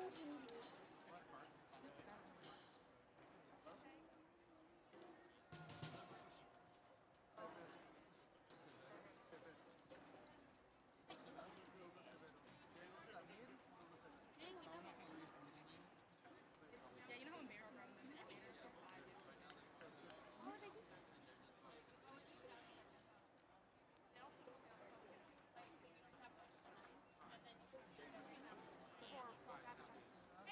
Yeah, you know how embarrassing around this theater for 5 years. Oh, they do. They also for false advertising.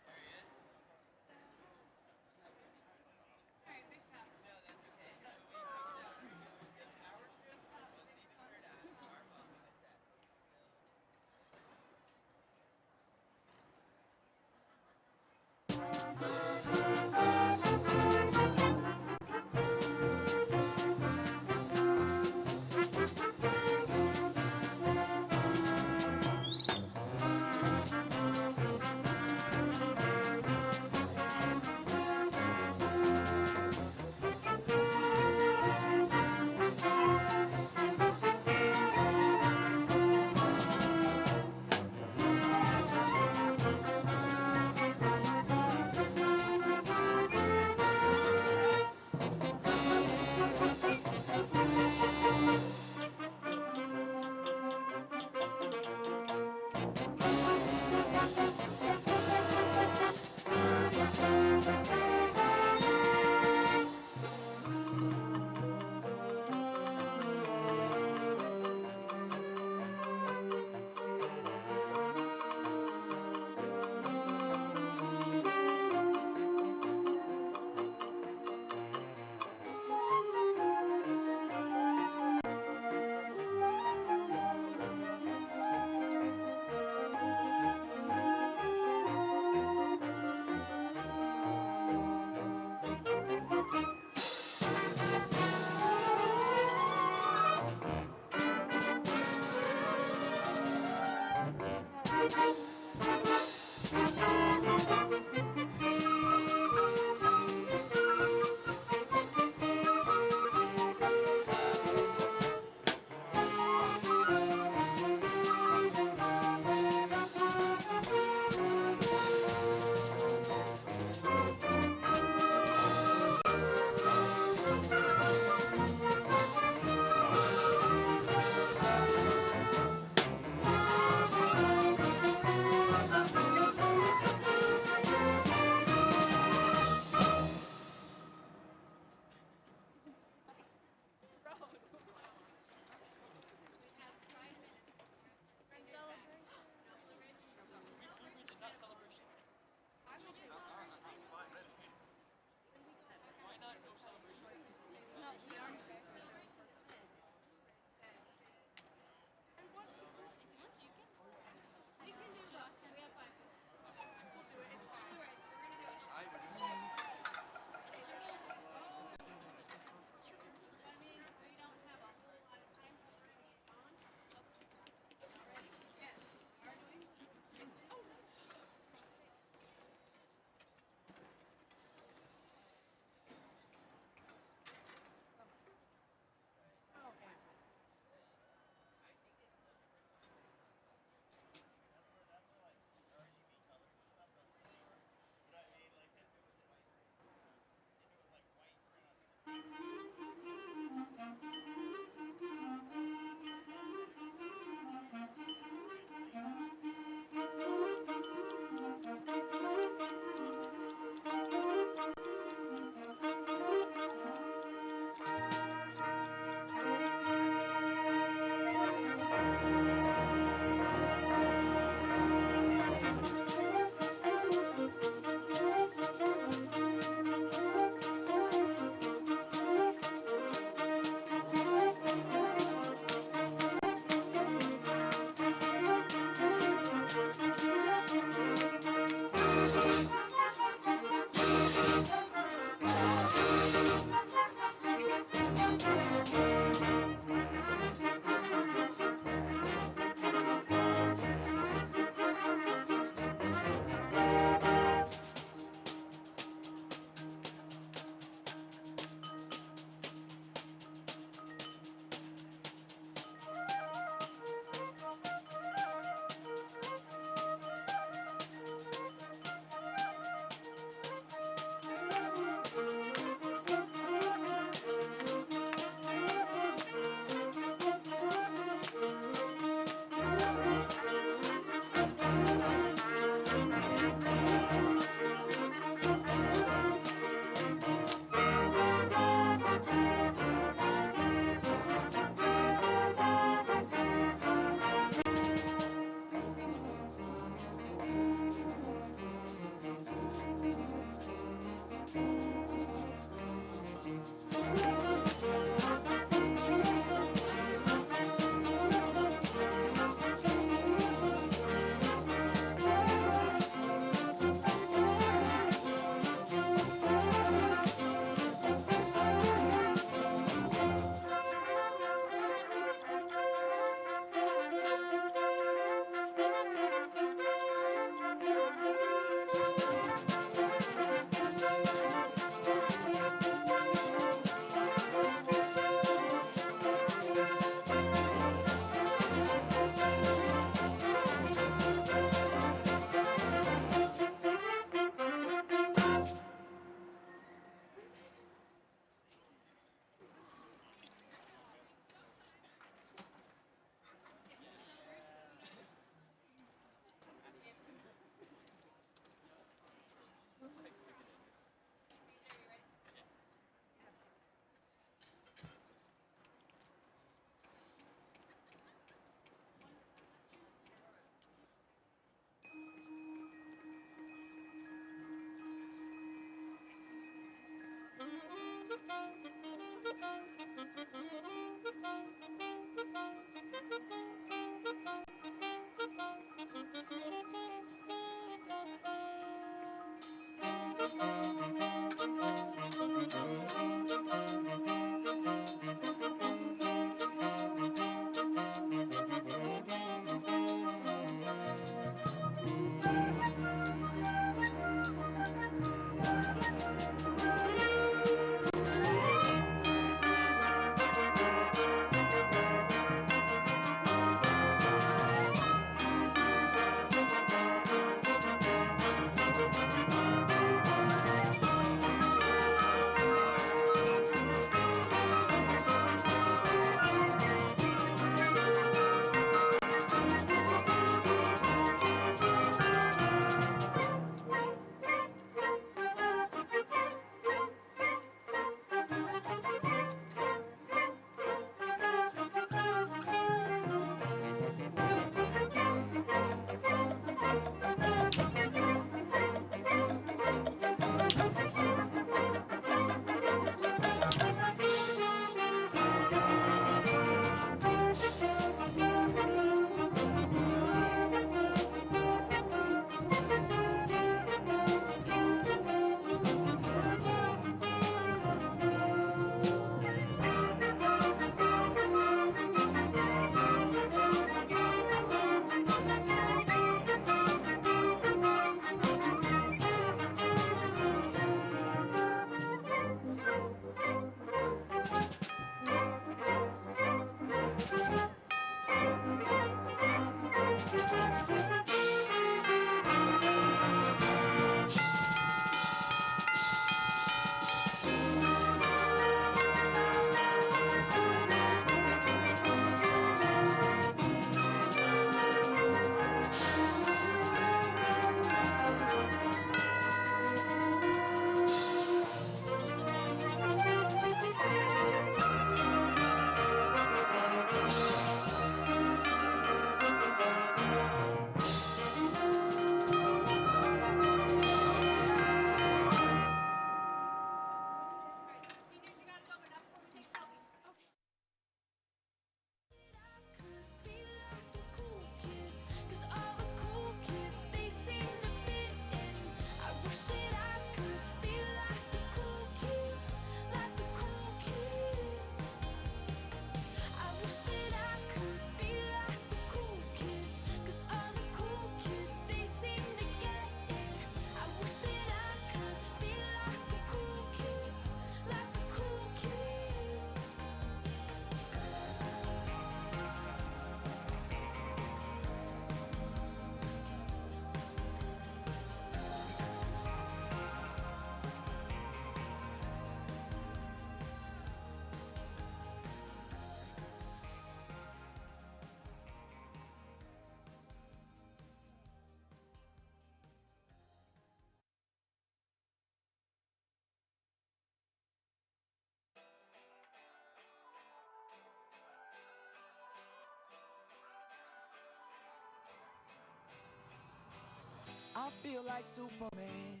I feel like Superman.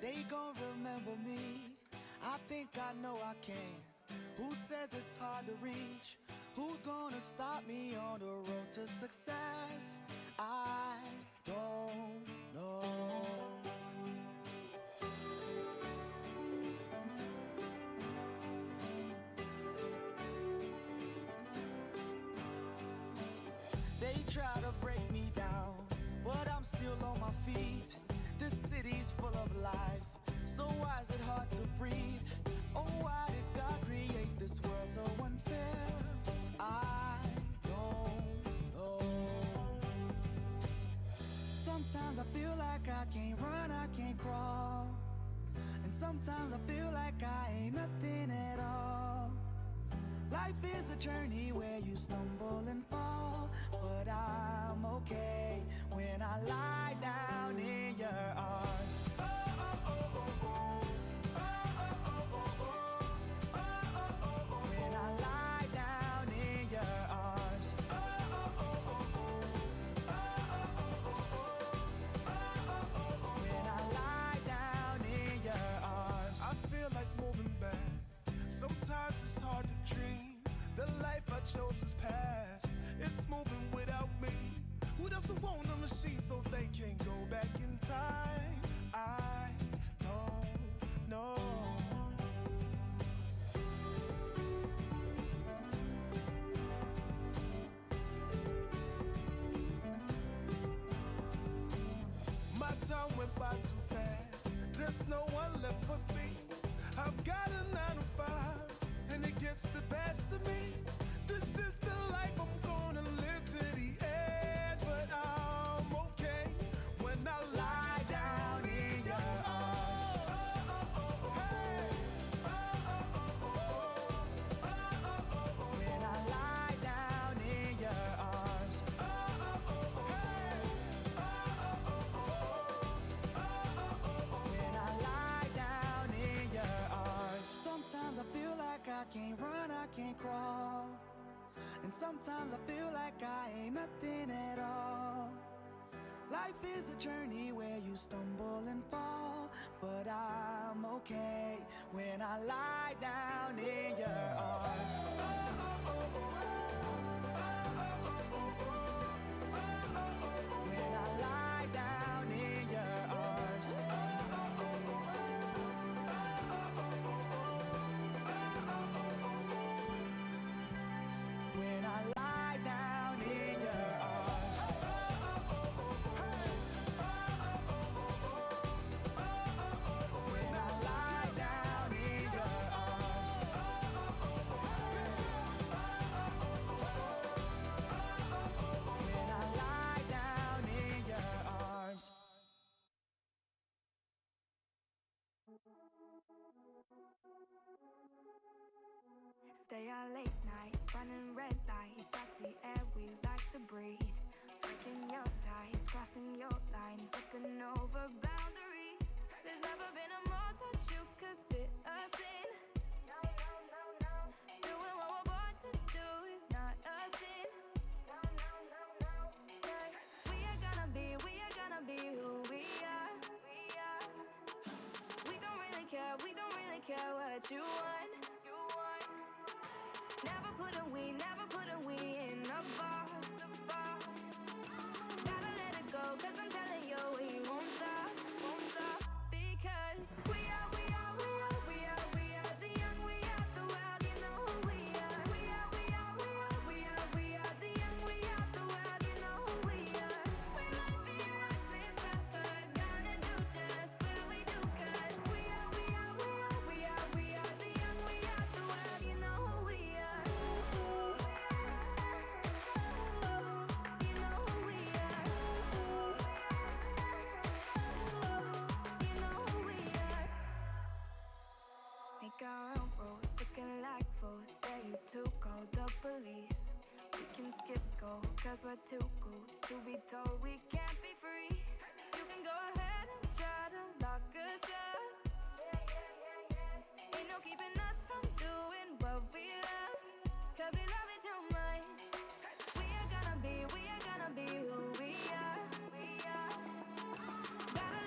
They gon' remember me. I think I know I can. Who says it's hard to reach? Who's gonna stop me on the road to success? I don't know. They try to break me down, but I'm still on my feet. This city's full of life, so why is it hard to breathe? Oh, why did God create this world so unfair? I don't know. Sometimes I feel like I can't run, I can't crawl. And sometimes I feel like I ain't nothing at all. Life is a journey where you stumble and fall, but I'm okay when I lie down in your arms. Oh, oh, oh, oh, oh. Oh, oh, oh, oh, oh. Oh, oh, oh, oh. When I lie down in your arms. Oh, oh, oh, oh, oh. Oh, oh, oh, oh, oh. Oh, oh, oh, oh. When I lie down in your arms. I feel like moving back. Sometimes it's hard to dream. The life I chose is past. It's moving without me. Who doesn't want a machine so they can go back in time? I don't know. My time went by too fast. There's no one left but me. I've got a 9 to 5, and it gets the best of me. This is the life I'm gonna live to the end, but I'm okay when I lie down in your arms. Oh, oh, oh, oh, hey. Oh, oh, oh, oh, oh. Oh, oh, oh, oh. When I lie down in your arms. Oh, oh, oh, oh, hey. Oh, oh, oh, oh, oh. Oh, oh, oh, oh. When I lie down in your arms. Sometimes I feel like I can't run, I can't crawl. And sometimes I feel like I ain't nothing at all. Life is a journey where you stumble and fall, but I'm okay when I lie down in your arms. Oh, oh, oh, oh. Oh, oh, oh, oh. Oh, oh, oh, oh. When I lie down in your arms. Oh, oh, oh, oh. Oh, oh, oh, oh. Oh, oh, oh, oh. When I lie down in your arms. When I lie down in your arms. When I lie down in your arms. Stay out late night, running red lights, sexy air we like to breathe. Breaking your ties, crossing your lines, looking over boundaries. There's never been a mall that you could fit us in. No, no, no, no. Doing what we're born to do is not a sin. No, no, no, no. 'Cause we are gonna be who we are. We don't really care what you want. Never put a we in a box. Gotta let it go, 'cause I'm telling you we won't stop. Because we are the young, we are the wild, you know who we are. We are the young, we are the wild, you know who we are. We might be reckless, but we're gonna do just what we do. 'Cause we are the young, we are the wild, you know who we are. You know who we are. You know who we are. Make our own rules, looking like fools. Dare you to call the police. We can skip school, 'cause we're too cool to be told we can't be free. You can go ahead and try to lock us up. Ain't no keeping us from doing what we love, 'cause we love it too much. We are gonna be who we are. Gotta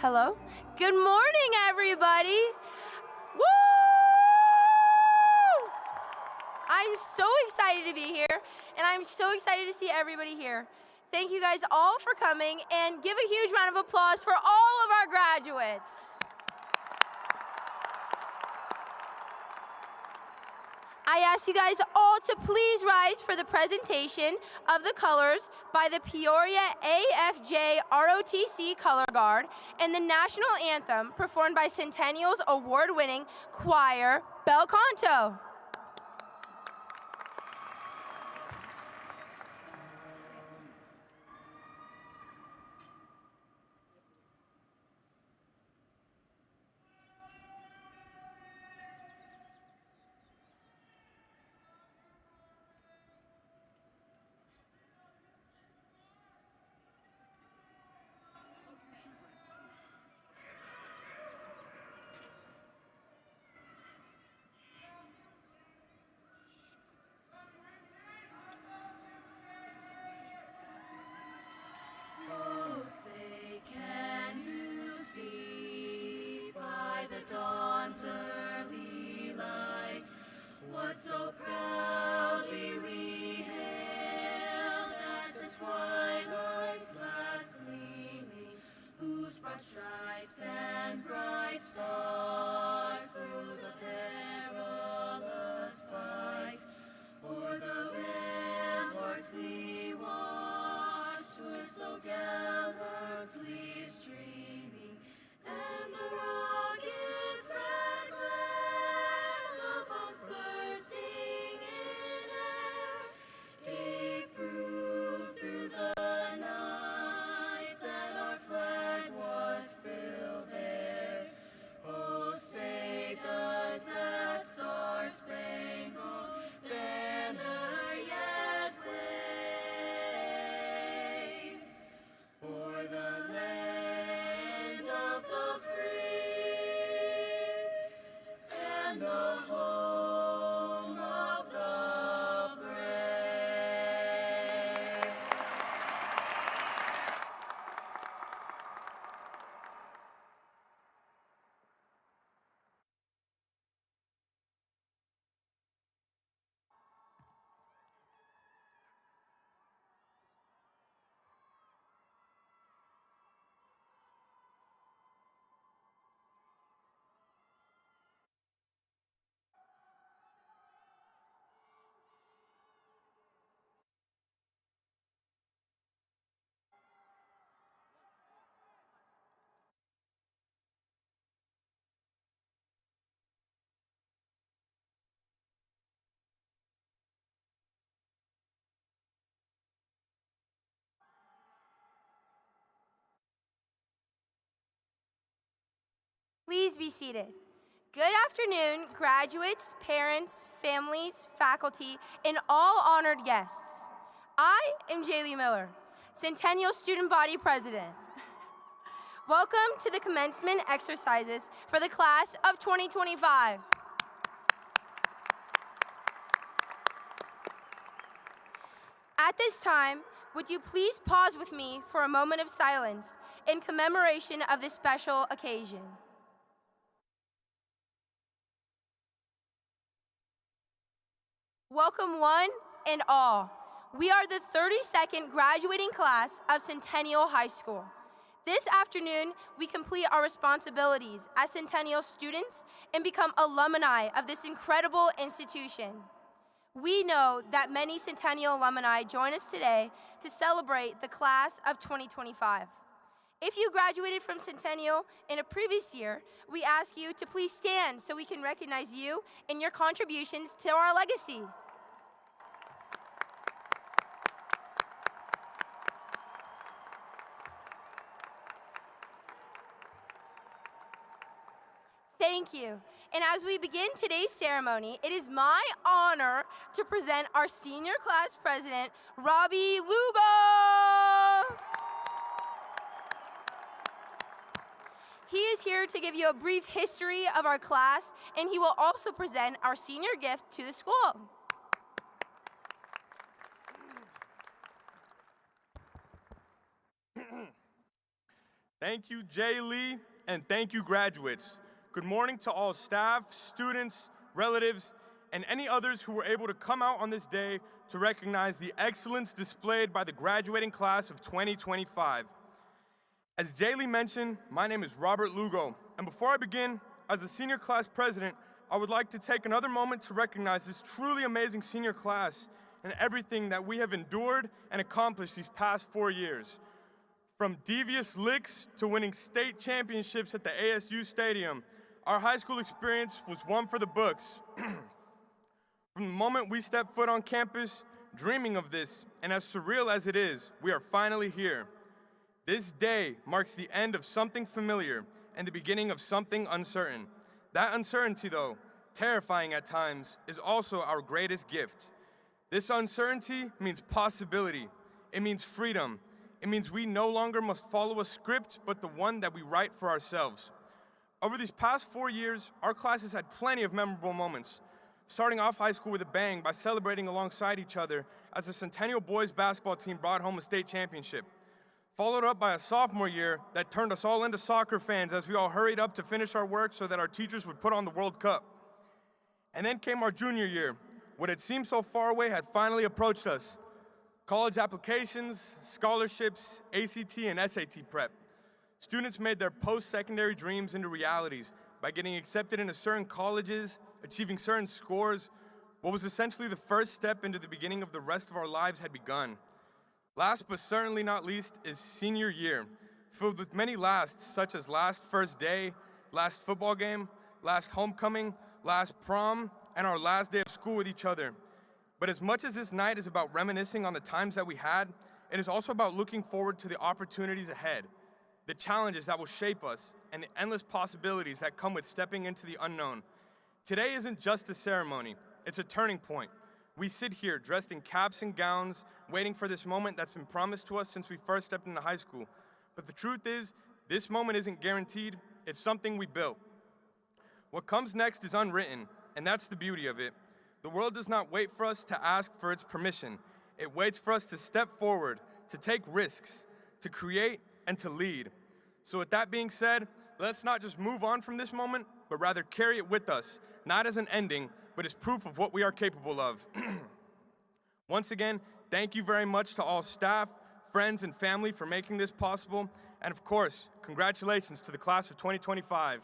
Hello? Good morning, everybody! Woo! I'm so excited to be here, and I'm so excited to see everybody here. Thank you guys all for coming, and give a huge round of applause for all of our graduates. I ask you guys all to please rise for the presentation of the colors by the Peoria AFJ ROTC Color Guard and the national anthem performed by Centennial's award-winning choir, Bel Canto. Say, can you see by the dawn's early light what so proudly we hailed at the twilight's last gleaming, whose broad stripes and bright stars through the perilous fight o'er the ramparts we watched were so gallantly streaming, and the rocket's red glare, the bombs bursting in air, gave proof through the night that our flag was still there. Oh, say does that star-spangled banner yet wave o'er the land of the free and the home of the brave? Please be seated. Good afternoon, graduates, parents, families, faculty, and all honored guests. I am Jaylee Miller, Centennial Student Body President. Welcome to the commencement exercises for the class of 2025. At this time, would you please pause with me for a moment of silence in commemoration of this special occasion? Welcome one and all. We are the 32nd graduating class of Centennial High School. This afternoon, we complete our responsibilities as Centennial students and become alumni of this incredible institution. We know that many Centennial alumni join us today to celebrate the class of 2025. If you graduated from Centennial in a previous year, we ask you to please stand so we can recognize you and your contributions to our legacy. Thank you. And as we begin today's ceremony, it is my honor to present our senior class president, Robbie Lugo. He is here to give you a brief history of our class, and he will also present our senior gift to the school. Thank you, Jay Lee, and thank you, graduates. Good morning to all staff, students, relatives, and any others who were able to come out on this day to recognize the excellence displayed by the graduating class of 2025. As Jay Lee mentioned, my name is Robert Lugo, and before I begin, as the senior class president, I would like to take another moment to recognize this truly amazing senior class and everything that we have endured and accomplished these past 4 years. From devious licks to winning state championships at the ASU Stadium, our high school experience was one for the books. From the moment we stepped foot on campus, dreaming of this, and as surreal as it is, we are finally here. This day marks the end of something familiar and the beginning of something uncertain. That uncertainty, though, terrifying at times, is also our greatest gift. This uncertainty means possibility. It means freedom. It means we no longer must follow a script, but the one that we write for ourselves. Over these past 4 years, our class has had plenty of memorable moments, starting off high school with a bang by celebrating alongside each other as the Centennial boys basketball team brought home a state championship. Followed up by a sophomore year that turned us all into soccer fans as we all hurried up to finish our work so that our teachers would put on the World Cup. And then came our junior year. What had seemed so far away had finally approached us. College applications, scholarships, ACT and SAT prep. Students made their post-secondary dreams into realities by getting accepted into certain colleges, achieving certain scores. What was essentially the first step into the beginning of the rest of our lives had begun. Last but certainly not least is senior year, filled with many lasts such as last first day, last football game, last homecoming, last prom, and our last day of school with each other. But as much as this night is about reminiscing on the times that we had, it is also about looking forward to the opportunities ahead, the challenges that will shape us, and the endless possibilities that come with stepping into the unknown. Today isn't just a ceremony, it's a turning point. We sit here dressed in caps and gowns, waiting for this moment that's been promised to us since we first stepped into high school. But the truth is, this moment isn't guaranteed, it's something we built. What comes next is unwritten, and that's the beauty of it. The world does not wait for us to ask for its permission. It waits for us to step forward, to take risks, to create, and to lead. So with that being said, let's not just move on from this moment, but rather carry it with us, not as an ending, but as proof of what we are capable of. Once again, thank you very much to all staff, friends, and family for making this possible. And of course, congratulations to the class of 2025.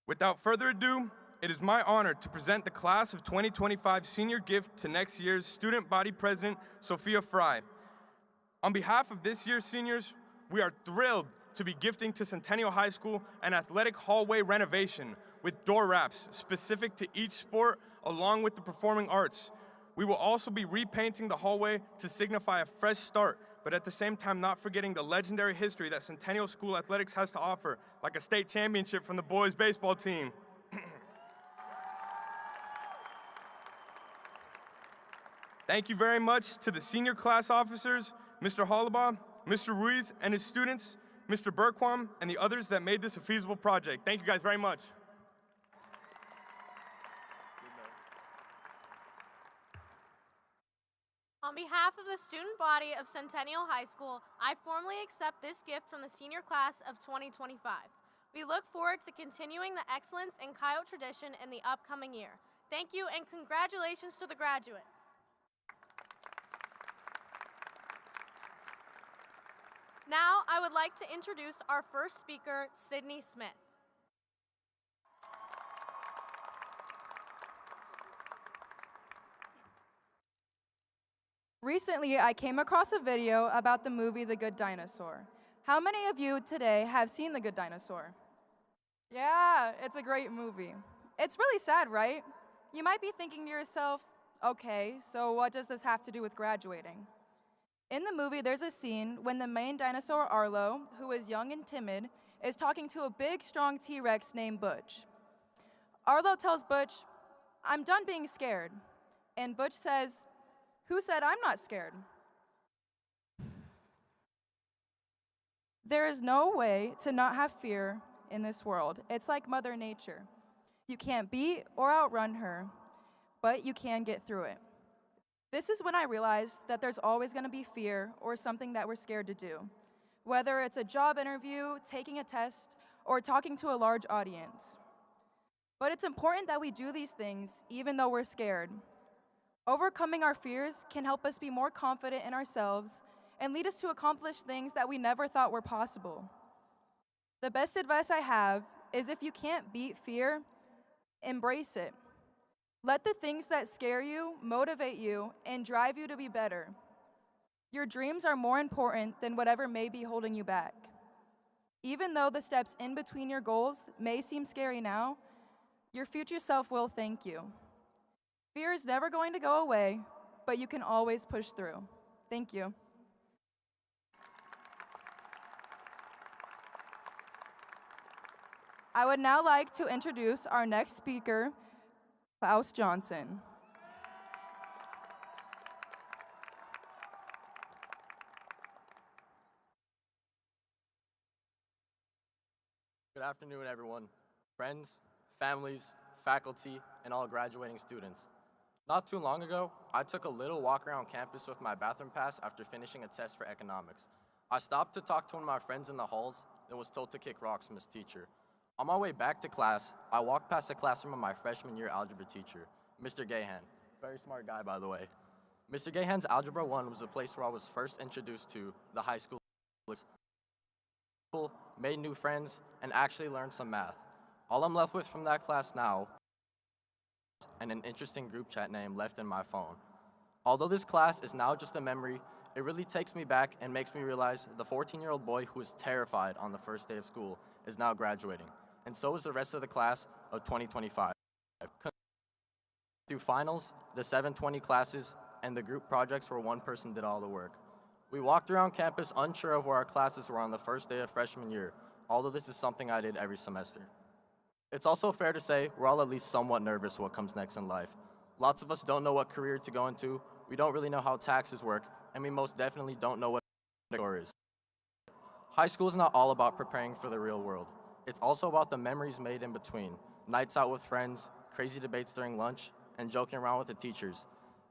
Without further ado, it is my honor to present the class of 2025 senior gift to next year's student body president, Sophia Fry. On behalf of this year's seniors, we are thrilled to be gifting to Centennial High School an athletic hallway renovation with door wraps specific to each sport along with the performing arts. We will also be repainting the hallway to signify a fresh start, but at the same time not forgetting the legendary history that Centennial School Athletics has to offer, like a state championship from the boys baseball team. Thank you very much to the senior class officers, Mr. Hollabaugh, Mr. Ruiz and his students, Mr. Burquam, and the others that made this a feasible project. Thank you guys very much. On behalf of the student body of Centennial High School, I formally accept this gift from the senior class of 2025. We look forward to continuing the excellence and Coyote tradition in the upcoming year. Thank you and congratulations to the graduates. Now, I would like to introduce our first speaker, Sydney Smith. Recently, I came across a video about the movie The Good Dinosaur. How many of you today have seen The Good Dinosaur? Yeah, it's a great movie. It's really sad, right? You might be thinking to yourself, okay, so what does this have to do with graduating? In the movie, there's a scene when the main dinosaur, Arlo, who is young and timid, is talking to a big, strong T-Rex named Butch. Arlo tells Butch, "I'm done being scared." And Butch says, "Who said I'm not scared?" There is no way to not have fear in this world. It's like Mother Nature. You can't beat or outrun her. but you can get through it. This is when I realized that there's always going to be fear or something that we're scared to do, whether it's a job interview, taking a test, or talking to a large audience. But it's important that we do these things even though we're scared. Overcoming our fears can help us be more confident in ourselves and lead us to accomplish things that we never thought were possible. The best advice I have is if you can't beat fear, embrace it. Let the things that scare you motivate you and drive you to be better. Your dreams are more important than whatever may be holding you back. Even though the steps in between your goals may seem scary now, your future self will thank you. Fear is never going to go away, but you can always push through. Thank you. I would now like to introduce our next speaker, Klaus Johnson. Good afternoon, everyone. Friends, families, faculty, and all graduating students. Not too long ago, I took a little walk around campus with my bathroom pass after finishing a test for economics. I stopped to talk to one of my friends in the halls and was told to kick rocks from his teacher. On my way back to class, I walked past the classroom of my freshman year algebra teacher, Mr. Gahan. Very smart guy, by the way. Mr. Gahan's Algebra 1 was the place where I was first introduced to the high school, made new friends, and actually learned some math. All I'm left with from that class now and an interesting group chat name left in my phone. Although this class is now just a memory, it really takes me back and makes me realize the 14-year-old boy who was terrified on the first day of school is now graduating, and so is the rest of the class of 2025. Through finals, the 720 classes, and the group projects where one person did all the work. We walked around campus unsure of where our classes were on the first day of freshman year, although this is something I did every semester. It's also fair to say we're all at least somewhat nervous what comes next in life. Lots of us don't know what career to go into, we don't really know how taxes work, and we most definitely don't know what a door is. High school is not all about preparing for the real world. It's also about the memories made in between, nights out with friends, crazy debates during lunch, and joking around with the teachers.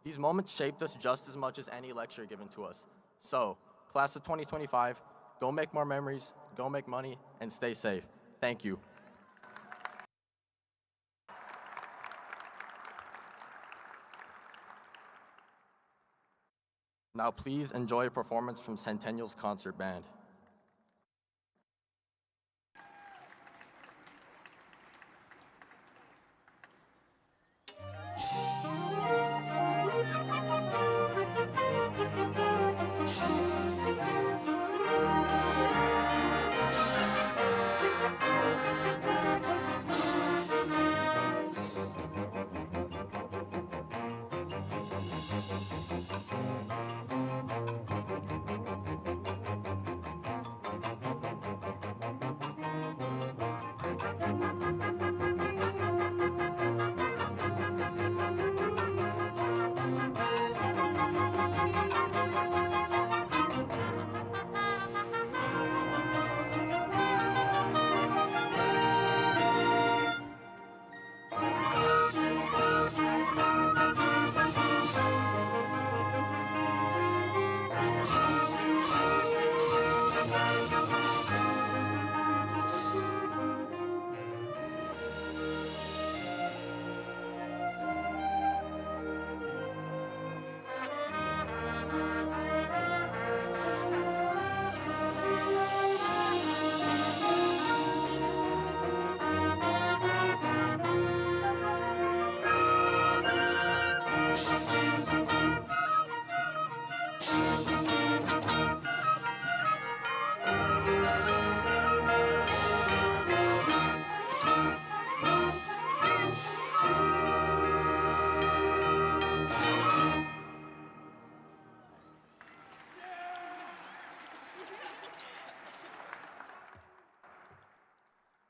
These moments shaped us just as much as any lecture given to us. So, class of 2025, go make more memories, go make money, and stay safe. Thank you. Now please enjoy a performance from Centennial's concert band.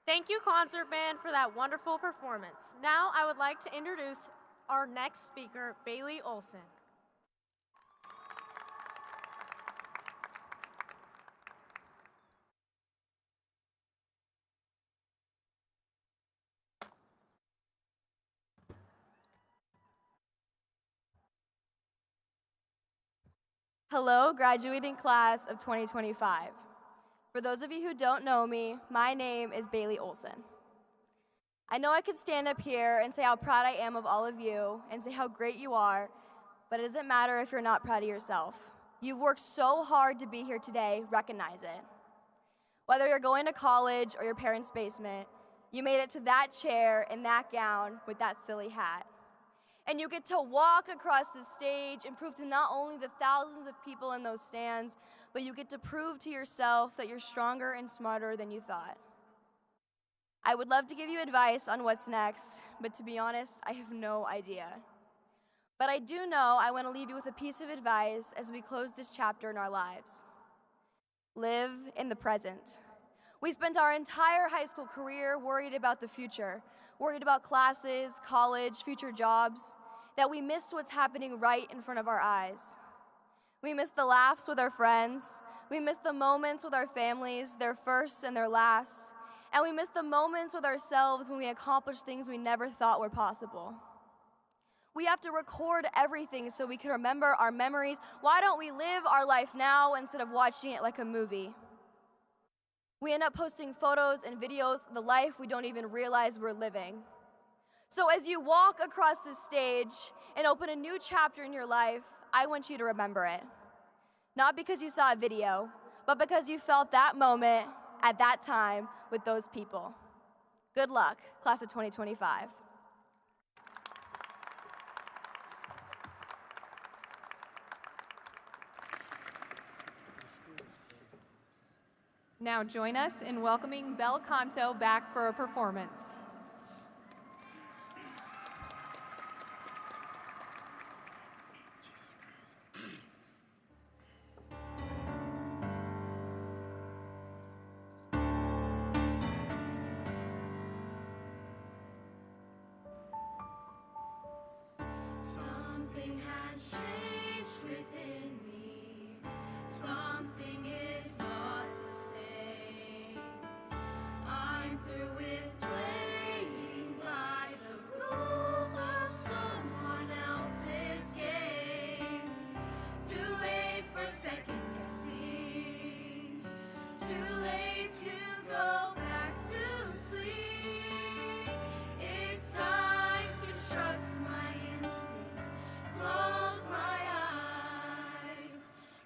Thank you, concert band, for that wonderful performance. Now I would like to introduce our next speaker, Bailey Olson. Hello, graduating class of 2025. For those of you who don't know me, my name is Bailey Olson. I know I could stand up here and say how proud I am of all of you and say how great you are, but it doesn't matter if you're not proud of yourself. You've worked so hard to be here today, recognize it. Whether you're going to college or your parents' basement, you made it to that chair in that gown with that silly hat. And you get to walk across the stage and prove to not only the thousands of people in those stands, but you get to prove to yourself that you're stronger and smarter than you thought. I would love to give you advice on what's next, but to be honest, I have no idea. But I do know I want to leave you with a piece of advice as we close this chapter in our lives. Live in the present. We spent our entire high school career worried about the future, worried about classes, college, future jobs, that we missed what's happening right in front of our eyes. We missed the laughs with our friends, we missed the moments with our families, their firsts and their lasts, and we missed the moments with ourselves when we accomplished things we never thought were possible. We have to record everything so we can remember our memories. Why don't we live our life now instead of watching it like a movie? We end up posting photos and videos of the life we don't even realize we're living. So as you walk across this stage and open a new chapter in your life, I want you to remember it. Not because you saw a video, but because you felt that moment at that time with those people. Good luck, class of 2025. Now join us in welcoming Bel Canto back for a performance. Something has changed within me. Something is not the same. I'm through with playing by the rules of someone else's game. Too late for second guessing. Too late to go back to sleep. It's time to trust my instincts. Close my eyes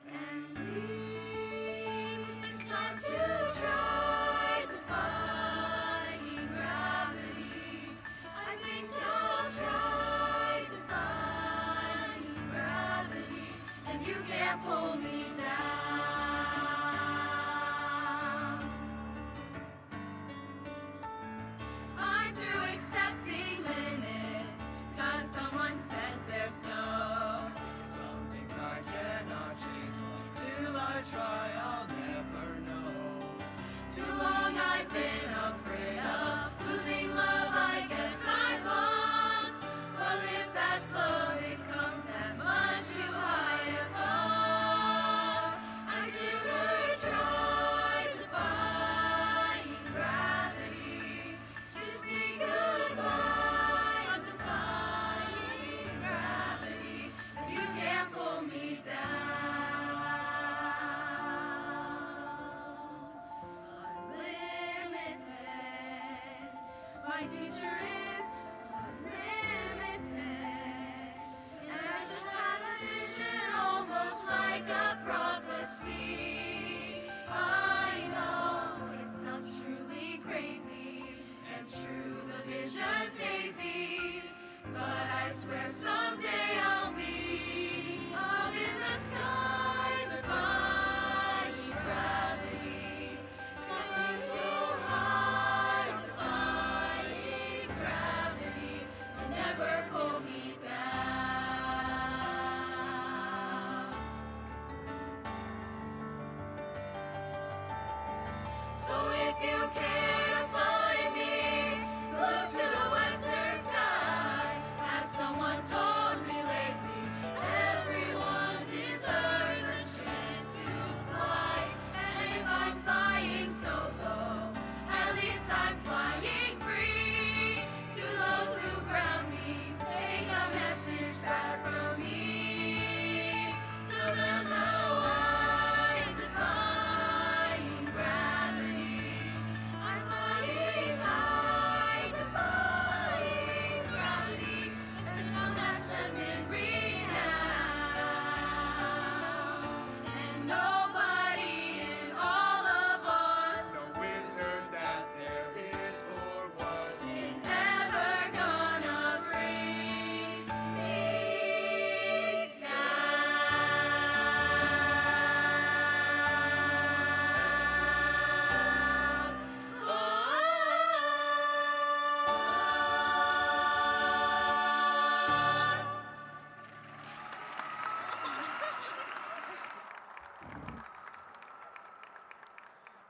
and leave. It's time to try defying gravity. I think I'll try defying gravity, and you can't pull me down. I'm through accepting limits, 'cause someone says they're so. Some things I cannot change, but till I try, I'll never know. Too long I've been afraid of losing love, I guess I've lost. Well, if that's love, it comes at much too high a cost. I sooner try defying gravity. Kiss me goodbye, not defying gravity. You can't pull me down. Unlimited.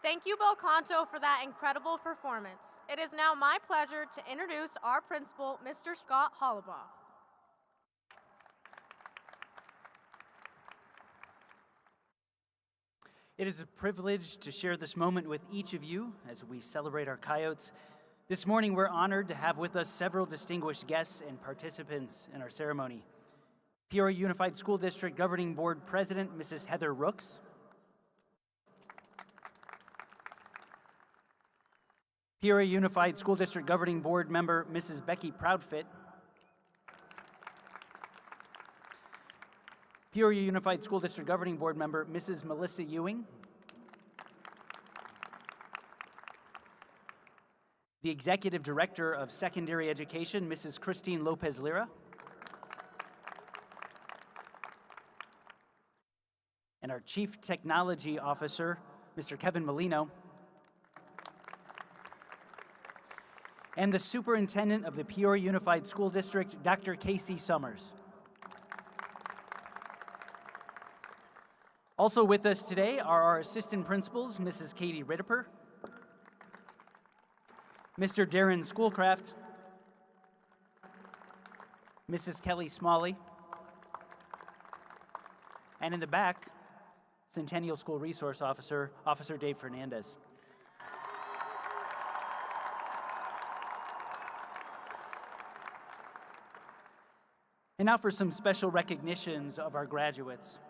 Thank you, Belcanto, for that incredible performance. It is now my pleasure to introduce our principal, Mr. Scott Hollabaugh. It is a privilege to share this moment with each of you as we celebrate our coyotes. This morning, we're honored to have with us several distinguished guests and participants in our ceremony. Peoria Unified School District Governing Board President, Mrs. Heather Rooks. Peoria Unified School District Governing Board Member, Mrs. Becky Proudfit. Peoria Unified School District Governing Board Member, Mrs. Melissa Ewing. The Executive Director of Secondary Education, Mrs. Christine Lopez-Lira. And our Chief Technology Officer, Mr. Kevin Molino. And the Superintendent of the Peoria Unified School District, Dr. Casey Summers. Also with us today are our assistant principals, Mrs. Katie Riddiper, Mr. Darren Schoolcraft, Mrs. Kelly Smalley, and in the back, Centennial School Resource Officer, Officer Dave Fernandez. And now for some special recognitions of our graduates.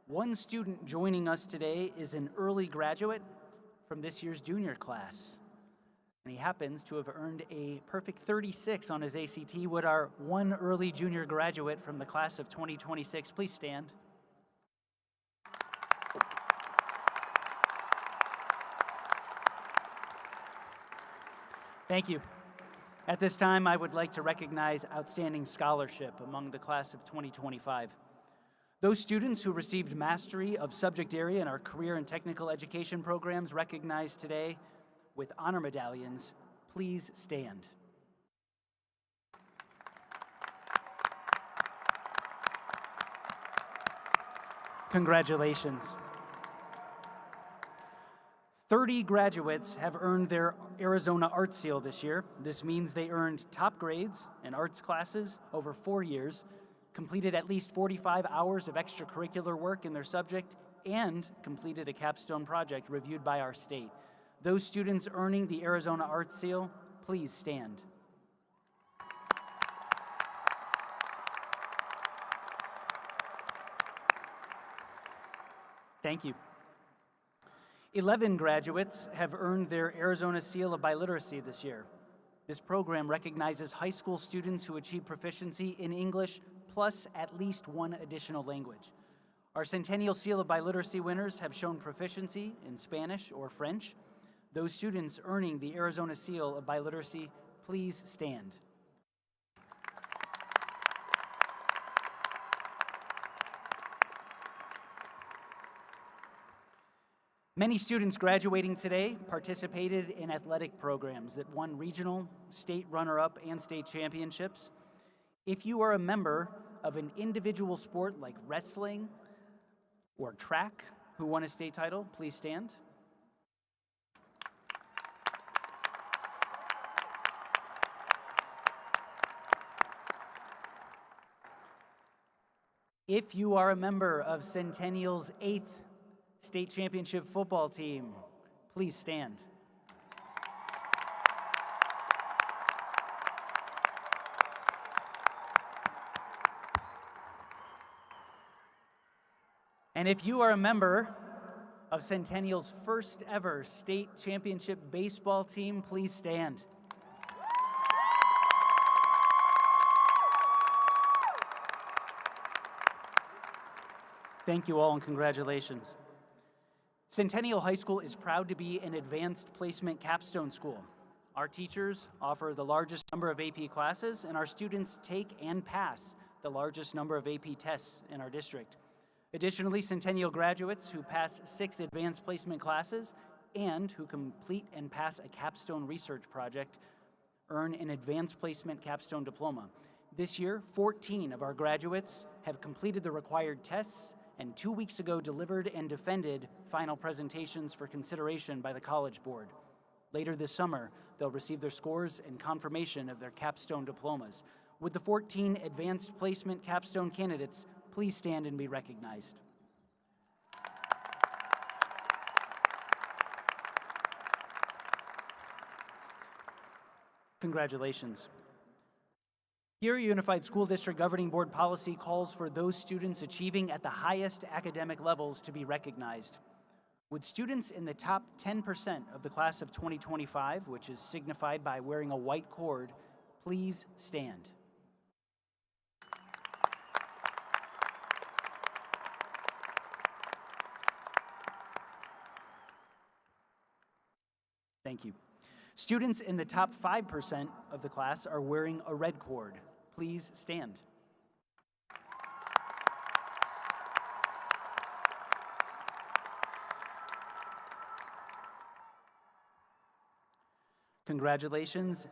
One student joining us today is an early graduate from this year's junior class. And he happens to have earned a perfect 36 on his ACT. Would our one early junior graduate from the class of 2026 please stand? Thank you. At this time, I would like to recognize outstanding scholarship among the class of 2025. Those students who received mastery of subject area in our career and technical education programs recognized today with honor medallions, please stand. Congratulations. 30 graduates have earned their Arizona Art Seal this year. This means they earned top grades in arts classes over 4 years, completed at least 45 hours of extracurricular work in their subject, and completed a capstone project reviewed by our state. Those students earning the Arizona Art Seal, please stand. Thank you. 11 graduates have earned their Arizona Seal of Biliteracy this year. This program recognizes high school students who achieve proficiency in English plus at least one additional language. Our Centennial Seal of Biliteracy winners have shown proficiency in Spanish or French. Those students earning the Arizona Seal of Biliteracy, please stand. Many students graduating today participated in athletic programs that won regional, state runner-up, and state championships. If you are a member of an individual sport like wrestling or track who won a state title, please stand. If you are a member of Centennial's 8th state championship football team, please stand. And if you are a member of Centennial's first ever state championship baseball team, please stand. Thank you all and congratulations. Centennial High School is proud to be an advanced placement capstone school. Our teachers offer the largest number of AP classes, and our students take and pass the largest number of AP tests in our district. Additionally, Centennial graduates who pass 6 advanced placement classes and who complete and pass a capstone research project earn an advanced placement capstone diploma. This year, 14 of our graduates have completed the required tests and 2 weeks ago delivered and defended final presentations for consideration by the College Board. Later this summer, they'll receive their scores and confirmation of their capstone diplomas. Would the 14 advanced placement capstone candidates please stand and be recognized? Congratulations. Here, Unified School District Governing Board policy calls for those students achieving at the highest academic levels to be recognized. Would students in the top 10% of the class of 2025, which is signified by wearing a white cord, please stand? Thank you. Students in the top 5% of the class are wearing a red cord. Please stand. Congratulations.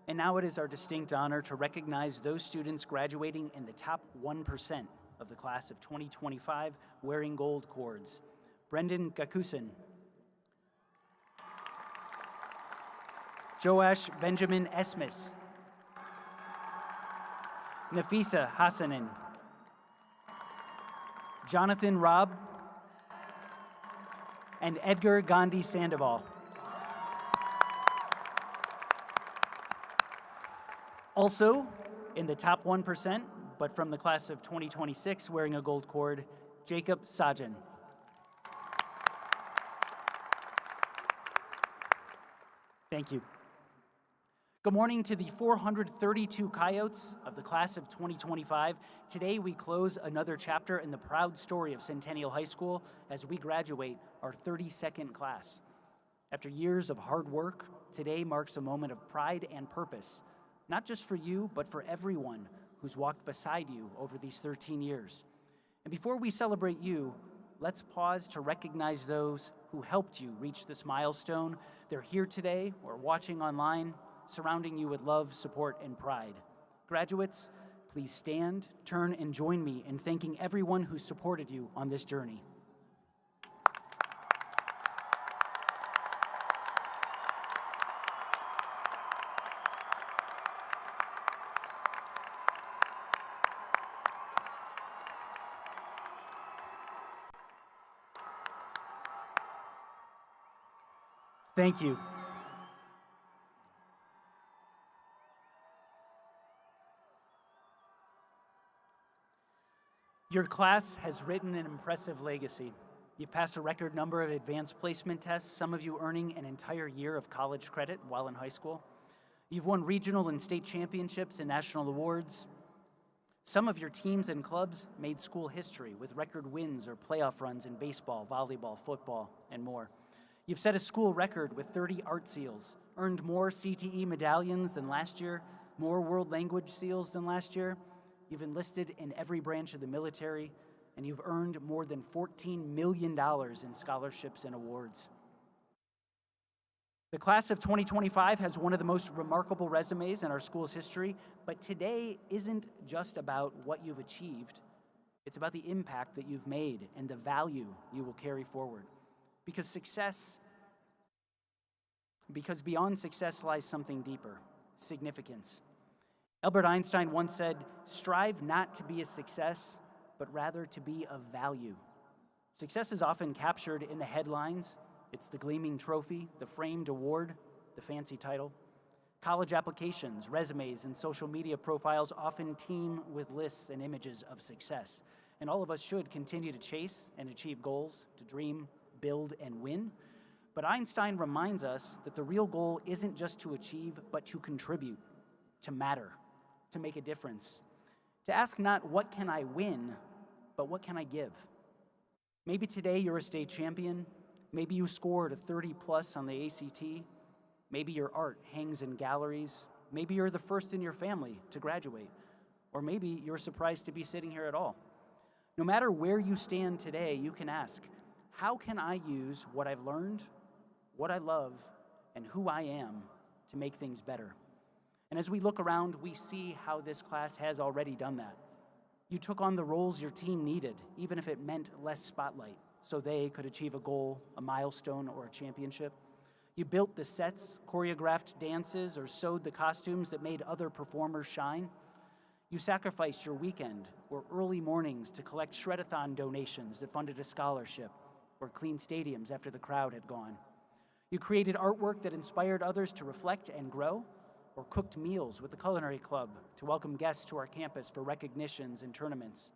And now it is our distinct honor to recognize those students graduating in the top 1% of the class of 2025 wearing gold cords. Brendan Gakusin. Joash Benjamin Esmis. Nafisa Hassanin. Jonathan Robb. And Edgar Gandhi Sandoval. Also, in the top 1%, but from the class of 2026 wearing a gold cord, Jacob Sajan. Thank you. Good morning to the 432 Coyotes of the class of 2025. Today we close another chapter in the proud story of Centennial High School as we graduate our 32nd class. After years of hard work, today marks a moment of pride and purpose, not just for you, but for everyone who's walked beside you over these 13 years. And before we celebrate you, let's pause to recognize those who helped you reach this milestone. They're here today or watching online, surrounding you with love, support, and pride. Graduates, please stand, turn, and join me in thanking everyone who supported you on this journey. Thank you. Your class has written an impressive legacy. You've passed a record number of advanced placement tests, some of you earning an entire year of college credit while in high school. You've won regional and state championships and national awards. Some of your teams and clubs made school history with record wins or playoff runs in baseball, volleyball, football, and more. You've set a school record with 30 art seals, earned more CTE medallions than last year, more world language seals than last year. You've enlisted in every branch of the military, and you've earned more than $14 million in scholarships and awards. The class of 2025 has one of the most remarkable resumes in our school's history, but today isn't just about what you've achieved. It's about the impact that you've made and the value you will carry forward. Because beyond success lies something deeper, significance. Albert Einstein once said, "Strive not to be a success, but rather to be of value." Success is often captured in the headlines. It's the gleaming trophy, the framed award, the fancy title. College applications, resumes, and social media profiles often teem with lists and images of success. And all of us should continue to chase and achieve goals, to dream, build, and win. But Einstein reminds us that the real goal isn't just to achieve, but to contribute, to matter, to make a difference. To ask not what can I win, but what can I give? Maybe today you're a state champion. Maybe you scored a 30 plus on the ACT. Maybe your art hangs in galleries. Maybe you're the first in your family to graduate. Or maybe you're surprised to be sitting here at all. No matter where you stand today, you can ask, how can I use what I've learned, what I love, and who I am to make things better? And as we look around, we see how this class has already done that. You took on the roles your team needed, even if it meant less spotlight, so they could achieve a goal, a milestone, or a championship. You built the sets, choreographed dances, or sewed the costumes that made other performers shine. You sacrificed your weekend or early mornings to collect shred-a-thon donations that funded a scholarship or clean stadiums after the crowd had gone. You created artwork that inspired others to reflect and grow, or cooked meals with the culinary club to welcome guests to our campus for recognitions and tournaments.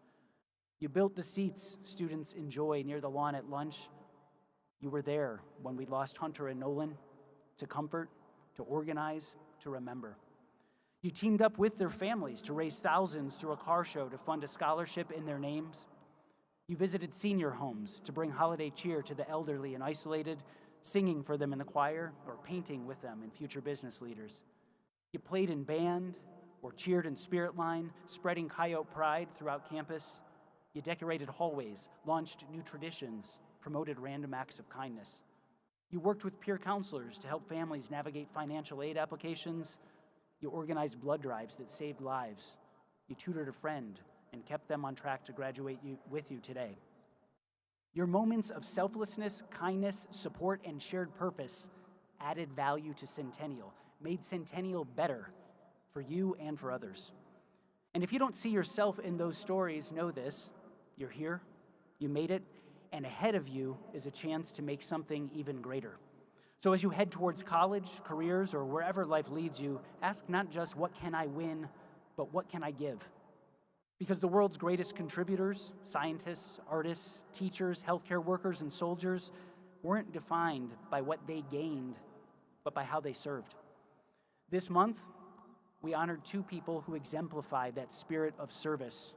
You built the seats students enjoy near the lawn at lunch. You were there when we lost Hunter and Nolan, to comfort, to organize, to remember. You teamed up with their families to raise thousands through a car show to fund a scholarship in their names. You visited senior homes to bring holiday cheer to the elderly and isolated, singing for them in the choir or painting with them and future business leaders. You played in band or cheered in spirit line, spreading Coyote pride throughout campus. You decorated hallways, launched new traditions, promoted random acts of kindness. You worked with peer counselors to help families navigate financial aid applications. You organized blood drives that saved lives. You tutored a friend and kept them on track to graduate with you today. Your moments of selflessness, kindness, support, and shared purpose added value to Centennial, made Centennial better for you and for others. And if you don't see yourself in those stories, know this: you're here, you made it, and ahead of you is a chance to make something even greater. So as you head towards college, careers, or wherever life leads you, ask not just what can I win, but what can I give? Because the world's greatest contributors, scientists, artists, teachers, healthcare workers, and soldiers weren't defined by what they gained, but by how they served. This month, we honored two people who exemplified that spirit of service.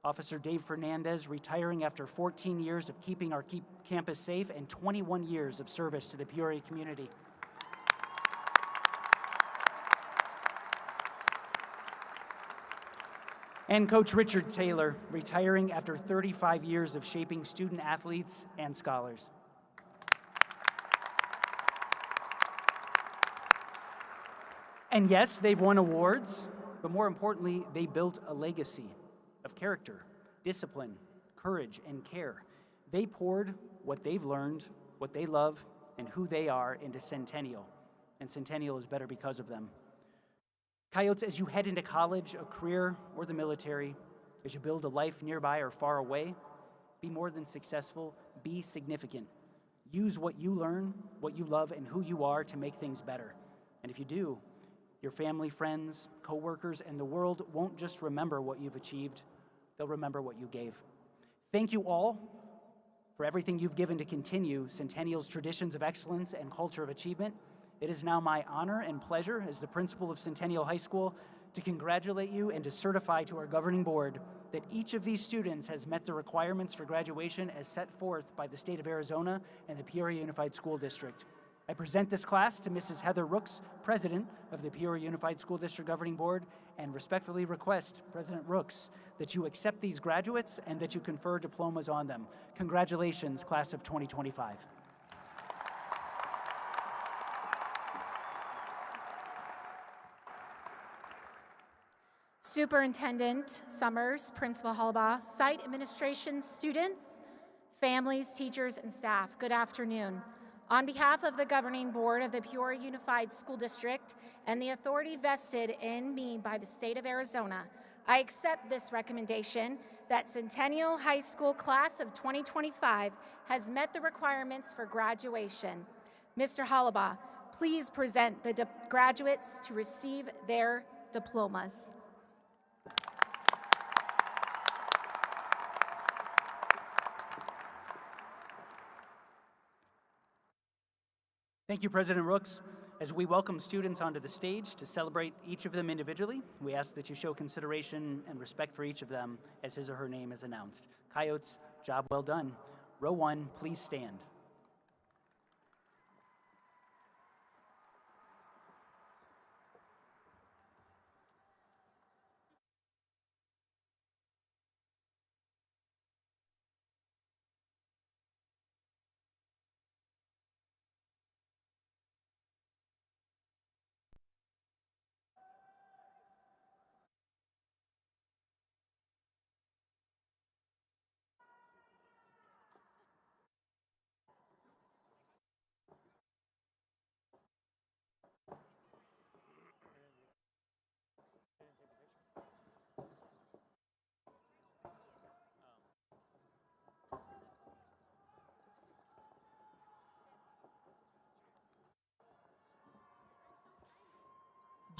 Officer Dave Fernandez, retiring after 14 years of keeping our campus safe and 21 years of service to the Peoria community. And Coach Richard Taylor, retiring after 35 years of shaping student athletes and scholars. And yes, they've won awards, but more importantly, they built a legacy of character, discipline, courage, and care. They poured what they've learned, what they love, and who they are into Centennial, and Centennial is better because of them. Coyotes, as you head into college, a career, or the military, as you build a life nearby or far away, be more than successful, be significant. Use what you learn, what you love, and who you are to make things better. And if you do, your family, friends, coworkers, and the world won't just remember what you've achieved, they'll remember what you gave. Thank you all for everything you've given to continue Centennial's traditions of excellence and culture of achievement. It is now my honor and pleasure as the principal of Centennial High School to congratulate you and to certify to our governing board that each of these students has met the requirements for graduation as set forth by the state of Arizona and the Peoria Unified School District. I present this class to Mrs. Heather Rooks, President of the Peoria Unified School District Governing Board, and respectfully request, President Rooks, that you accept these graduates and that you confer diplomas on them. Congratulations, class of 2025. Superintendent Summers, Principal Halbaugh, site administration, students, families, teachers, and staff, good afternoon. On behalf of the Governing Board of the Peoria Unified School District and the authority vested in me by the state of Arizona, I accept this recommendation that Centennial High School class of 2025 has met the requirements for graduation. Mr. Halbaugh, please present the graduates to receive their diplomas. Thank you, President Rooks. As we welcome students onto the stage to celebrate each of them individually, we ask that you show consideration and respect for each of them as his or her name is announced. Coyotes, job well done. Row 1, please stand.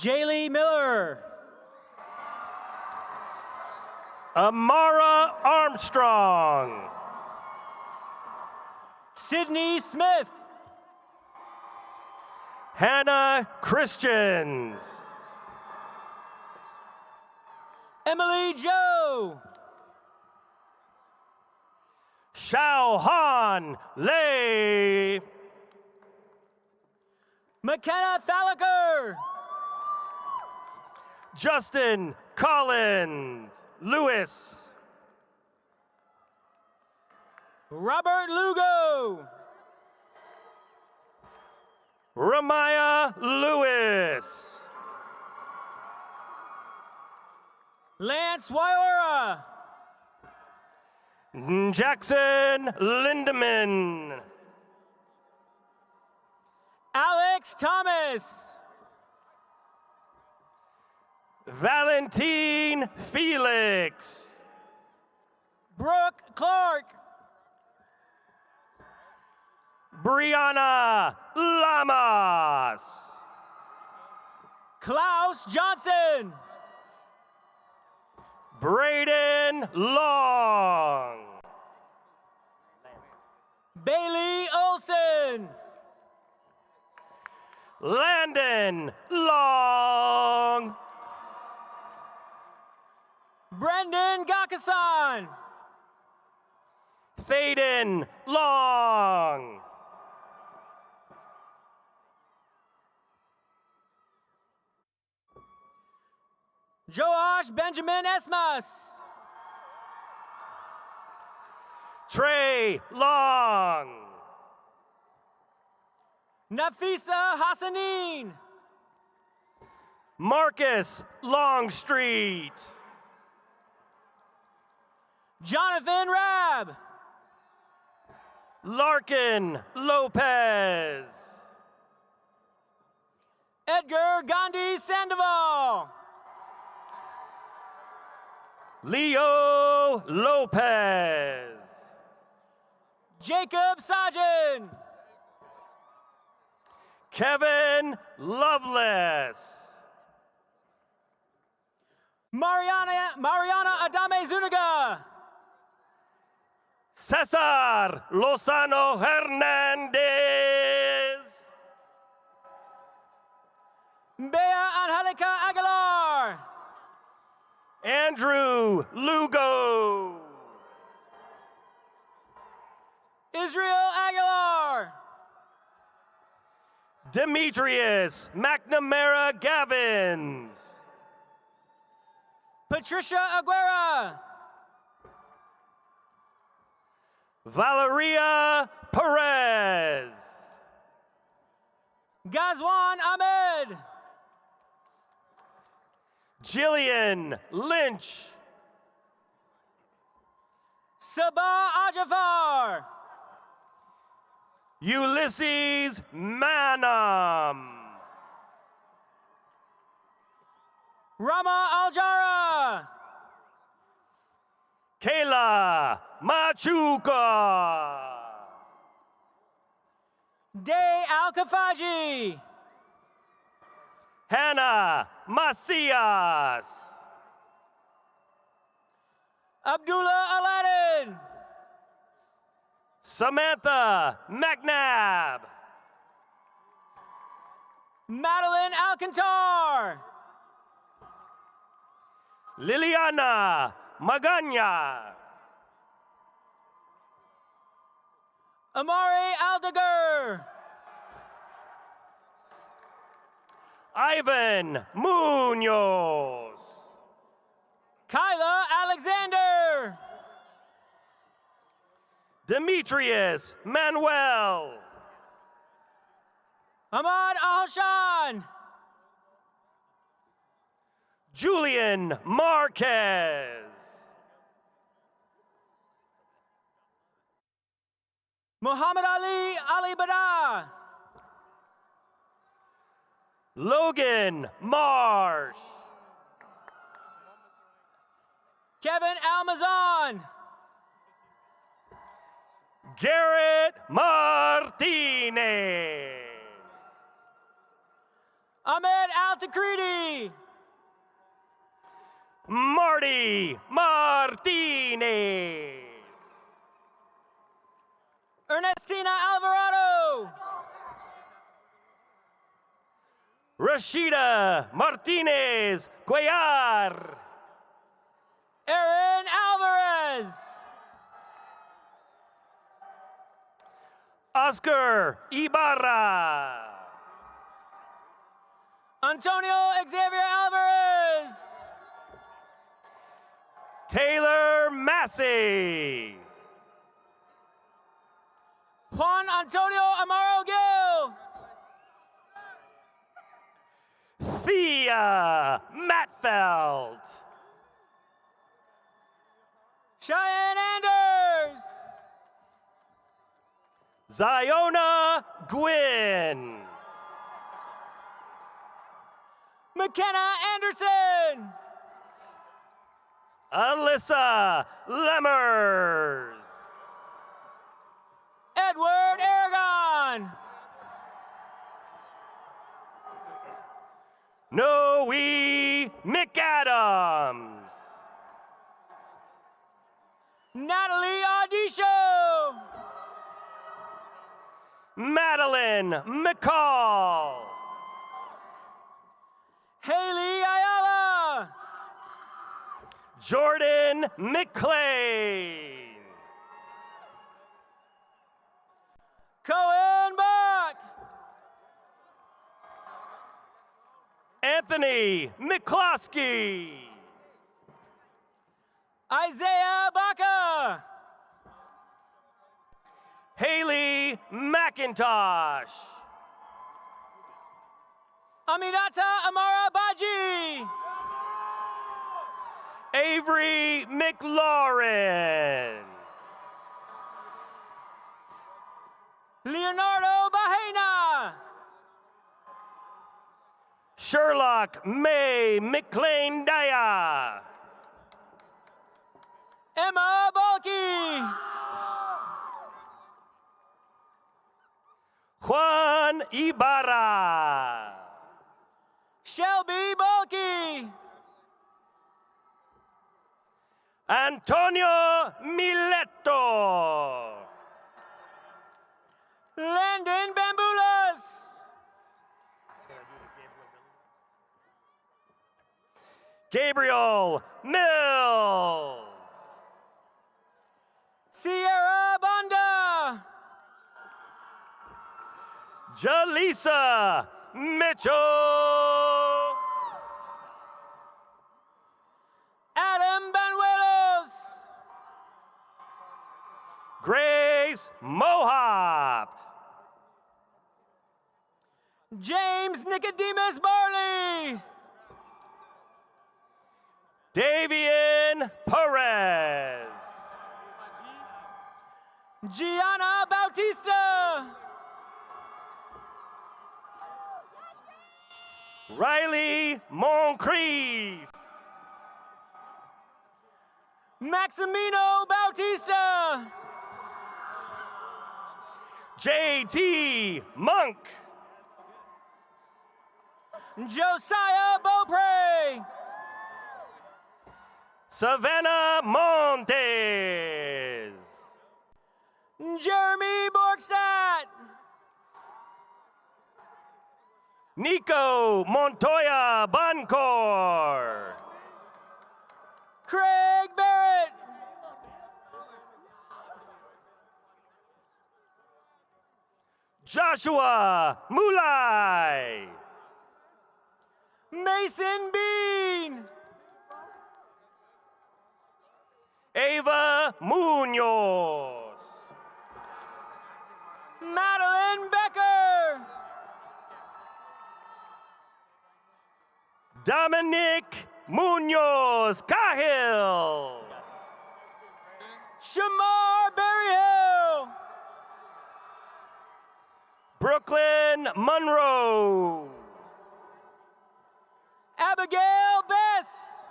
Jaylee Miller. Amara Armstrong. Sydney Smith. Hannah Christians. Emily Joe. Xiao Han Lei. McKenna Thalaker. Justin Collins Lewis. Robert Lugo. Ramaya Lewis. Lance Wyora. Jackson Lindemann. Alex Thomas. Valentine Felix. Brooke Clark. Brianna Lamas. Klaus Johnson. Braden Long. Bailey Olson. Landon Long. Brendan Gakasan. Thaden Long. Joash Benjamin Esmas. Trey Long. Nafisa Hassanin. Marcus Longstreet. Jonathan Rabb. Larkin Lopez. Edgar Gandhi Sandoval. Leo Lopez. Jacob Sajan. Kevin Loveless. Mariana Adame Zuniga. Cesar Lozano Hernandez. Bea Angelica Aguilar. Andrew Lugo. Israel Aguilar. Demetrius McNamara Gavins. Patricia Aguera. Valeria Perez. Gazwan Ahmed. Jillian Lynch. Sabah Ajafar. Ulysses Manam. Rama Aljara. Kayla Machuca. Day Al-Kafaji. Hannah Macias. Abdullah Aladdin. Samantha McNabb. Madeline Alcantar. Liliana Magana. Amari Aldegar. Ivan Munoz. Kyla Alexander. Demetrius Manuel. Ahmad Alshan. Julian Marquez. Muhammad Ali Bada. Logan Marsh. Kevin Almazan. Garrett Martinez. Ahmed Altacredi. Marty Martinez. Ernestina Alvarado. Rashida Martinez Cuellar. Aaron Alvarez. Oscar Ibarra. Antonio Xavier Alvarez. Taylor Massey. Juan Antonio Amaro Gil. Thea Matfeld. Cheyenne Anders. Ziona Gwynn. McKenna Anderson. Alyssa Lemmers. Edward Aragon. Noe McAdams. Natalie Audisho. Madeline McCall. Haley Ayala. Jordan McClain. Cohen Buck. Anthony McCloskey. Isaiah Baca. Haley McIntosh. Aminata Amara Baji. Avery McLaurin. Leonardo Bahena. Sherlock May McLean Daya. Emma Balky. Juan Ibarra. Shelby Balky. Antonio Mileto. Landon Bambulas. Gabriel Mills. Sierra Banda. Jaleesa Mitchell. Adam Banuelos. Grace Mohopt. James Nicodemus Barley. Davian Perez. Gianna Bautista. Riley Moncrief. Maximino Bautista. JT Monk. Josiah Beaupre. Savannah Montes. Jeremy Borgstadt. Nico Montoya Bancor. Craig Barrett. Joshua Mulai. Mason Bean. Ava Munoz. Madeline Becker. Dominic Munoz Cahill. Shamar Berryhill. Brooklyn Monroe. Abigail Bess.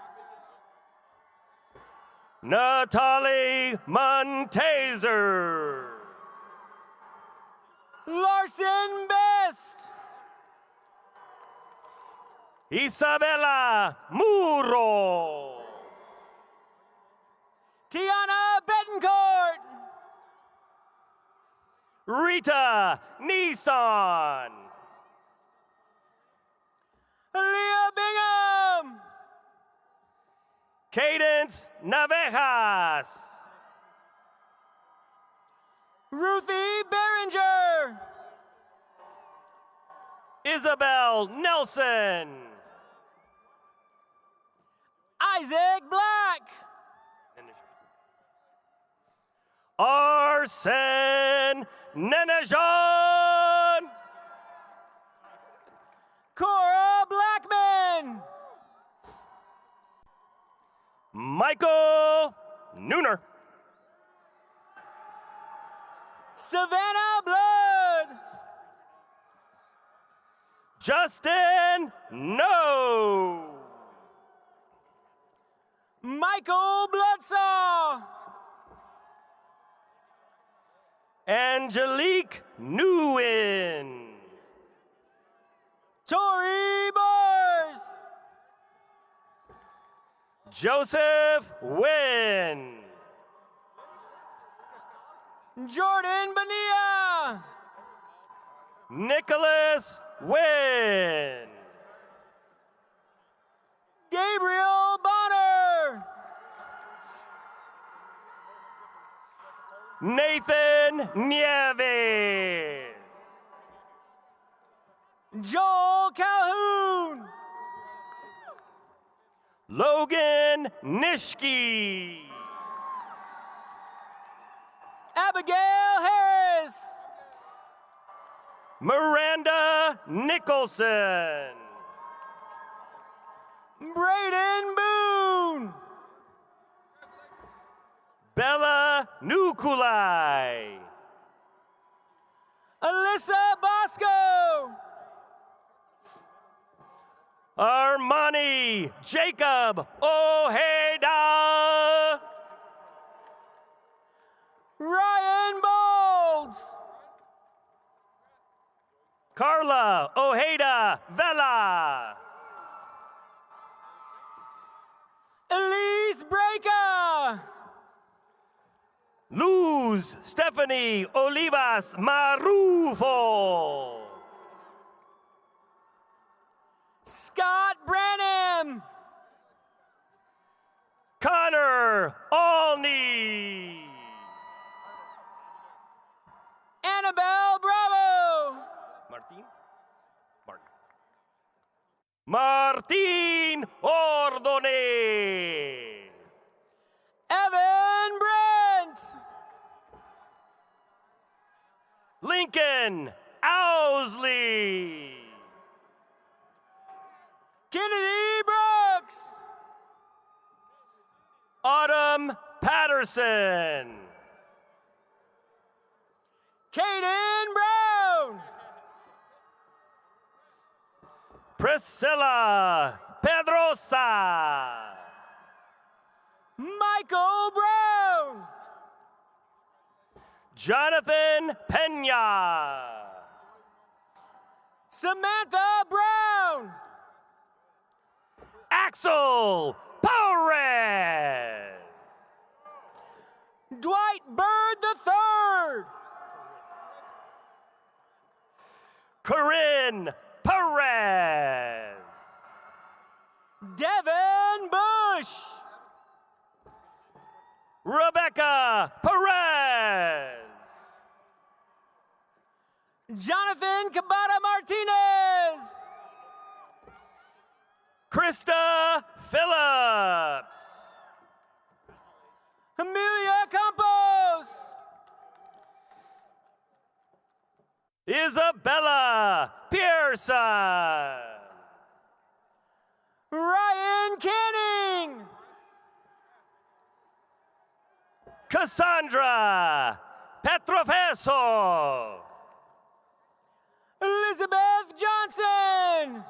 Natalie Montaser. Larson Best. Isabella Muro. Tiana Betancourt. Rita Nissan. Leah Bingham. Cadence Navejas. Ruthie Behringer. Isabel Nelson. Isaac Black. Arsen Nenejan. Cora Blackman. Michael Nooner. Savannah Blood. Justin No. Michael Bloodsaw. Angelique Nguyen. Tori Bars. Joseph Wynn. Jordan Bonilla. Nicholas Wynn. Gabriel Bonner. Nathan Nieves. Joel Calhoun. Logan Nishki. Abigail Harris. Miranda Nicholson. Brayden Boone. Bella Nukulai. Alyssa Bosco. Armani Jacob Ojeda. Ryan Bolds. Carla Ojeda Vela. Elise Breaker. Luz Stephanie Olivas Marufo. Scott Branham. Connor Alney. Annabelle Bravo. Martin Ordonez. Evan Brent. Lincoln Owsley. Kennedy Brooks. Autumn Patterson. Kaden Brown. Priscilla Pedrosa. Michael Brown. Jonathan Pena. Samantha Brown. Axel Perez. Dwight Bird III. Corinne Perez. Devin Bush. Rebecca Perez. Jonathan Cabada Martinez. Krista Phillips. Amelia Campos. Isabella Pearson. Ryan Canning. Cassandra Petrofeso. Elizabeth Johnson.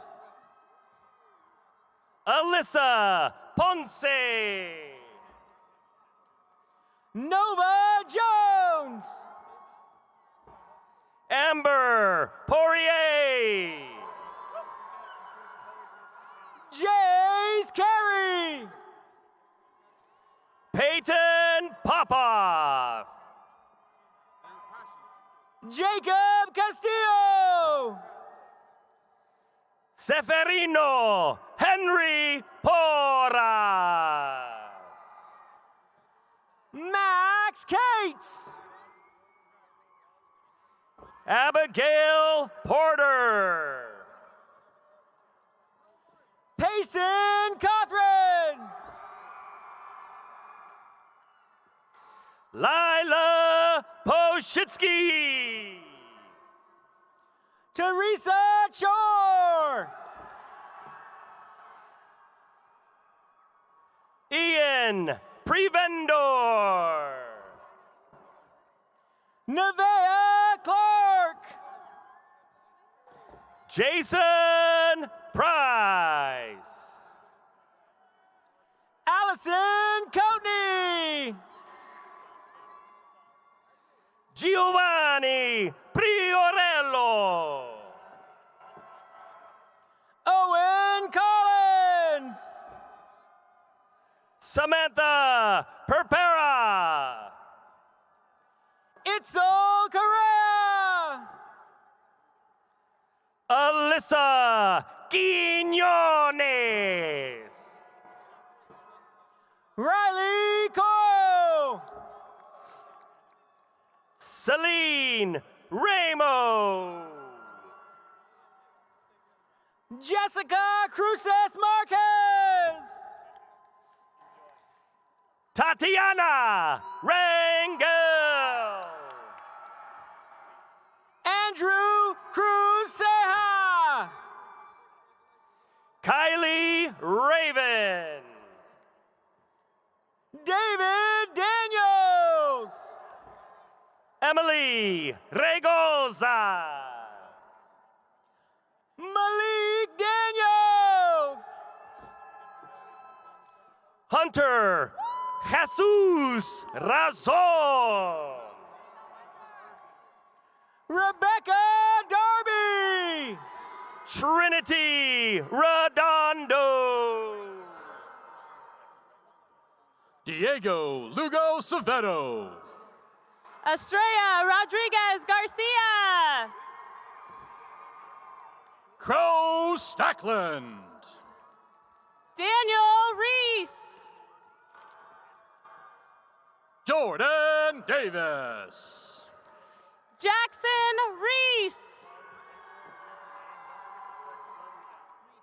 Alyssa Ponce. Nova Jones. Amber Poirier. Jacob Castillo. Seferino Henry Porras. Max Cates. Abigail Porter. Payson Cothran. Lila Poshitsky. Teresa Chor. Ian Prevendor. Nevaeh Clark. Jason Price. Allison Coatney. Giovanni Priorello. Owen Collins. Samantha Perpera. Itzel Correa. Alyssa Quinones. Riley Coyle. Celine Ramos. Jessica Cruces Marquez. Tatiana Rangel. Andrew Cruz Ceja. Kylie Raven. David Daniels. Emily Regoza. Malik Daniels. Hunter Jesus Razon. Rebecca Darby. Trinity Redondo. Diego Lugo Saveto. Estrella Rodriguez Garcia. Crow Stackland. Daniel Reese. Jordan Davis. Jackson Reese.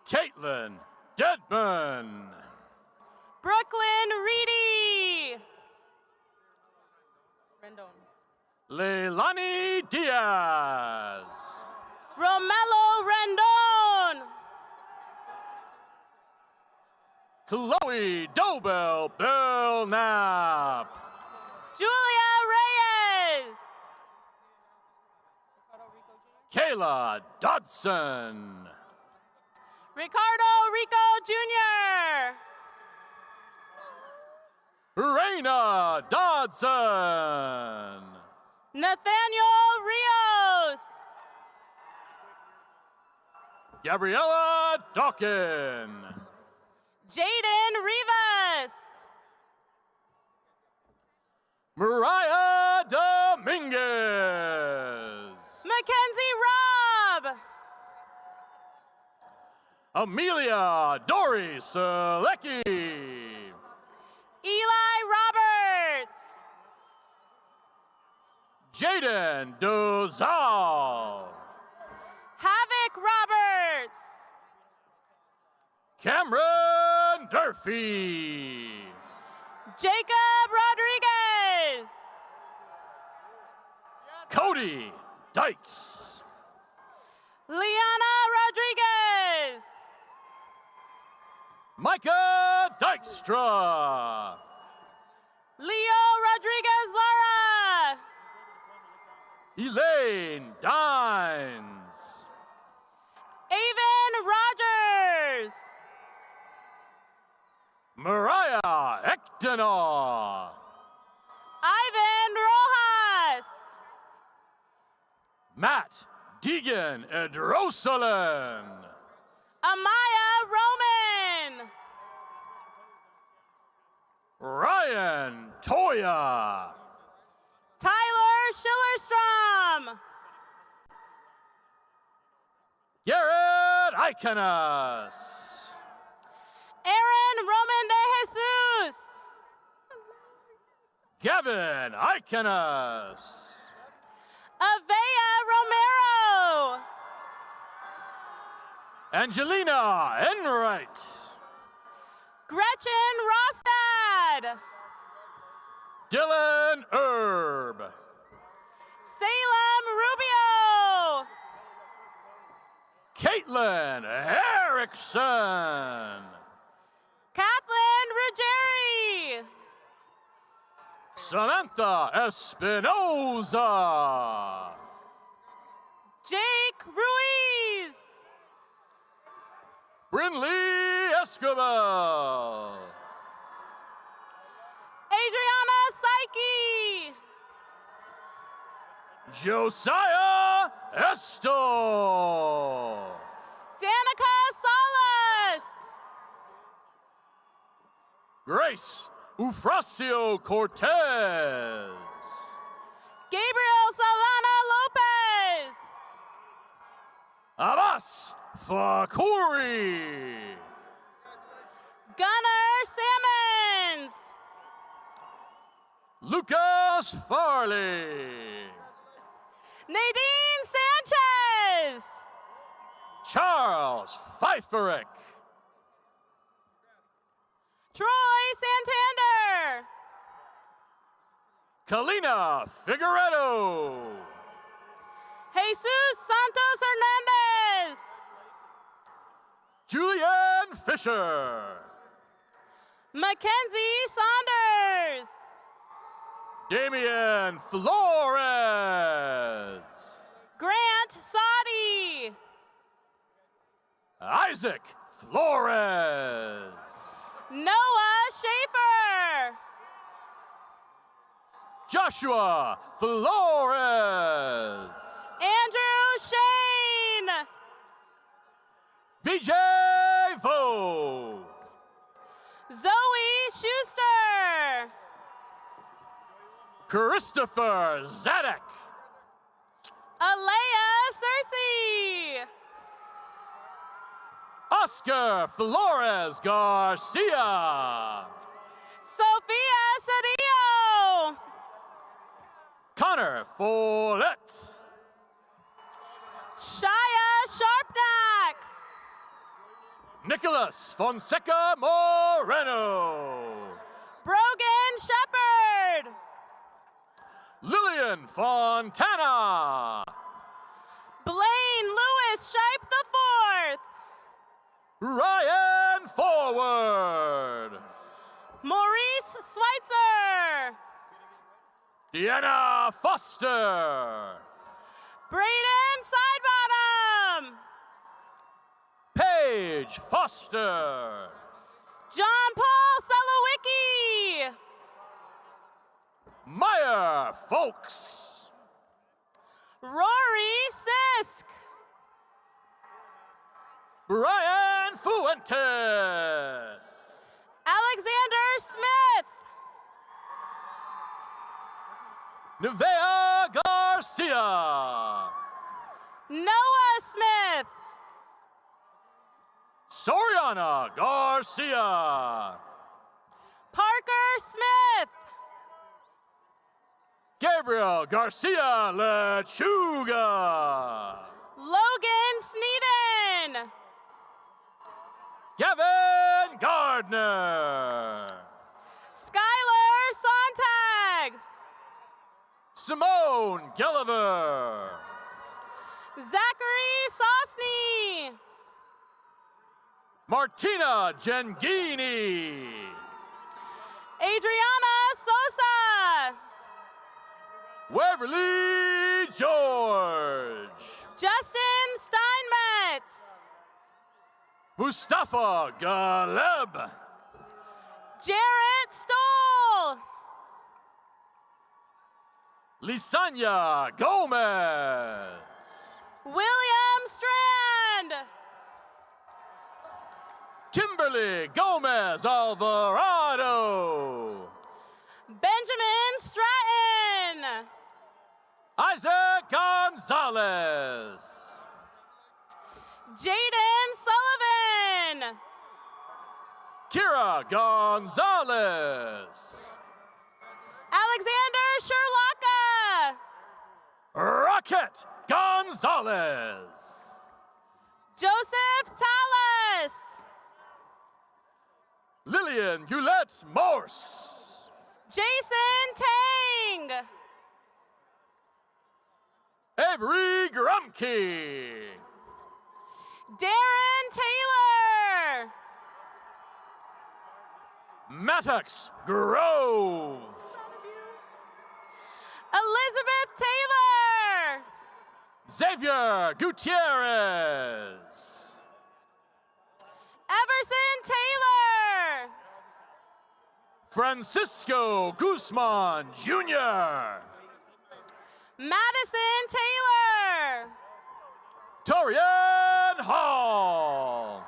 Caitlin Dedman. Brooklyn Reedy. Rendon. Leilani Diaz. Romello Rendon. Chloe Dobell Belknap. Julia Reyes. Kayla Dodson. Ricardo Rico Jr. Raina Dodson. Nathaniel Rios. Gabriella Dawkin. Jaden Rivas. Mariah Dominguez. Mackenzie Robb. Amelia Dory Selecki. Eli Roberts. Jaden Dozal. Havoc Roberts. Cameron Durfee. Jacob Rodriguez. Cody Dykes. Liana Rodriguez. Micah Dykstra. Leo Rodriguez Lara. Elaine Dines. Avon Rogers. Mariah Ektenaw. Ivan Rojas. Matt Deegan Edrosalen. Amaya Roman. Ryan Toya. Tyler Schillerstrom. Icanas. Aaron Roman de Jesus. Gavin Icanas. Avea Romero. Angelina Enright. Gretchen Rostad. Dylan Erb. Salem Rubio. Caitlin Erickson. Kathleen Ruggieri. Samantha Espinoza. Jake Ruiz. Brinley Escobar. Adriana Psyche. Josiah Esto. Danica Salas. Grace Eufrasio Cortez. Gabriel Solana Lopez. Abbas Fakuri. Gunnar Sammons. Lucas Farley. Nadine Sanchez. Charles Pfeiferick. Troy Santander. Kalina Figueredo. Jesus Santos Hernandez. Julianne Fisher. Mackenzie Saunders. Damian Flores. Grant Sadi. Isaac Flores. Noah Schaefer. Joshua Flores. Andrew Shane. VJ Vo. Zoe Schuster. Christopher Zadek. Alea Cersei. Oscar Flores Garcia. Sophia Cedillo. Connor Follett. Shia Sharpnack. Nicholas Fonseca Moreno. Brogan Shepherd. Lillian Fontana. Blaine Lewis Shipe the Fourth. Ryan Forward. Maurice Schweitzer. Deanna Foster. Braden Sidebottom. Paige Foster. John Paul Selowicki. Meyer Folks. Rory Sisk. Brian Fuentes. Alexander Smith. Nevea Garcia. Noah Smith. Soriana Garcia. Parker Smith. Gabriel Garcia Lechuga. Logan Sneeden. Gavin Gardner. Skylar Sontag. Simone Gulliver. Zachary Sosny. Martina Gengini. Adriana Sosa. Waverly George. Justin Steinmetz. Mustafa Galeb. Jarrett Stoll. Lisanya Gomez. William Strand. Kimberly Gomez Alvarado. Benjamin Stratton. Isaac Gonzalez. Jaden Sarah Gonzalez. Alexander Sherlocka. Rocket Gonzalez. Joseph Talas. Lillian Goulet Morse. Jason Tang. Avery Grumke. Darren Taylor. Maddox Grove. Elizabeth Taylor. Xavier Gutierrez. Everson Taylor. Francisco Guzman Jr. Madison Taylor. Torian Hall.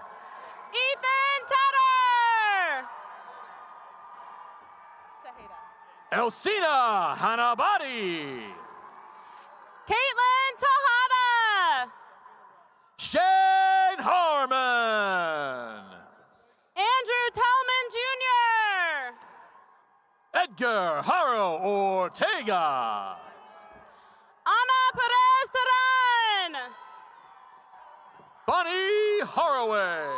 Ethan Tedder. Elsina Hanabadi. Caitlin Tejada. Shane Harmon. Andrew Tellman Jr. Edgar Haro Ortega. Ana Perez Terán. Bonnie Haraway.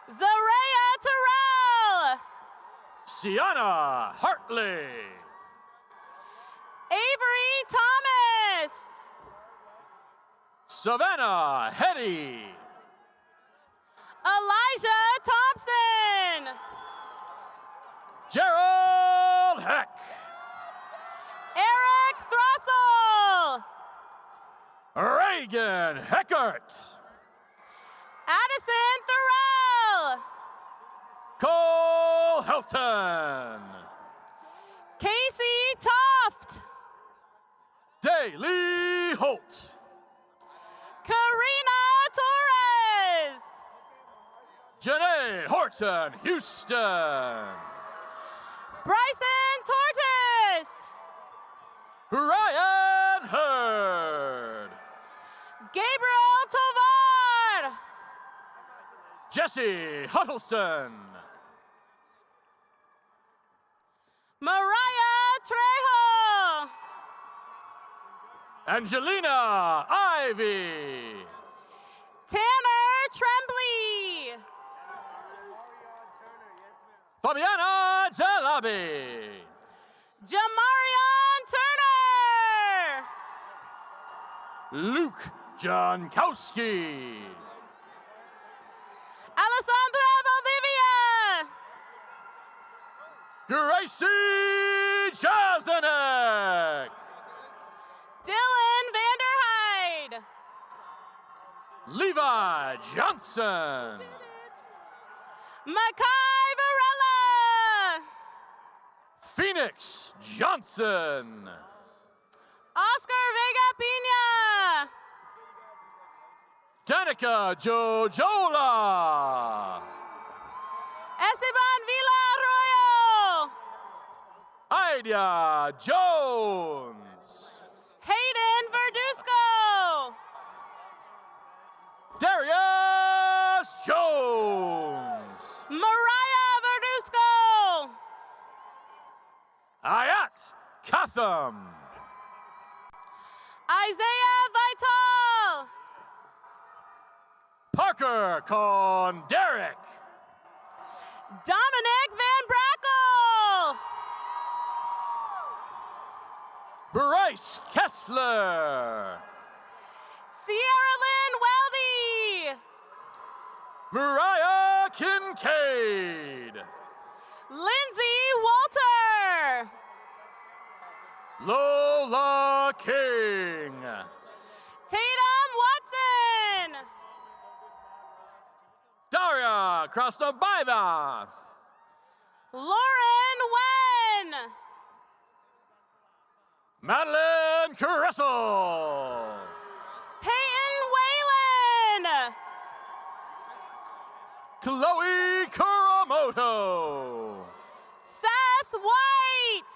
Zaria Terrell. Sienna Hartley. Avery Thomas. Savannah Hetty. Elijah Thompson. Gerald Heck. Eric Throssell. Reagan Heckert. Addison Thorell. Cole Helton. Casey Toft. Daly Holt. Karina Torres. Janae Horton Houston. Bryson Tortis. Ryan Hurd. Gabriel Tovar. Jesse Huddleston. Mariah Trejo. Angelina Ivy. Tanner Tremblay. Fabiana Jalabi. Jamarion Turner. Luke Jankowski. Alessandra Valdivia. Gracie Jazanek. Dylan Vanderhyde. Levi Johnson. Makai Varela. Phoenix Johnson. Oscar Vega Pina. Danica Jojola. Esteban Villa Arroyo. Idea Jones. Hayden Verduzco. Darius Jones. Mariah Verduzco. Ayat Katham. Isaiah Vital. Parker Conderick. Dominic Van Brackle. Bryce Kessler. Sierra Lynn Weldy. Mariah Kincaid. Lindsay Walter. Lola King. Tatum Watson. Daria Krasnobaeva. Lauren Wen. Madeline Caressel. Peyton Whalen. Chloe Kuramoto. Seth White.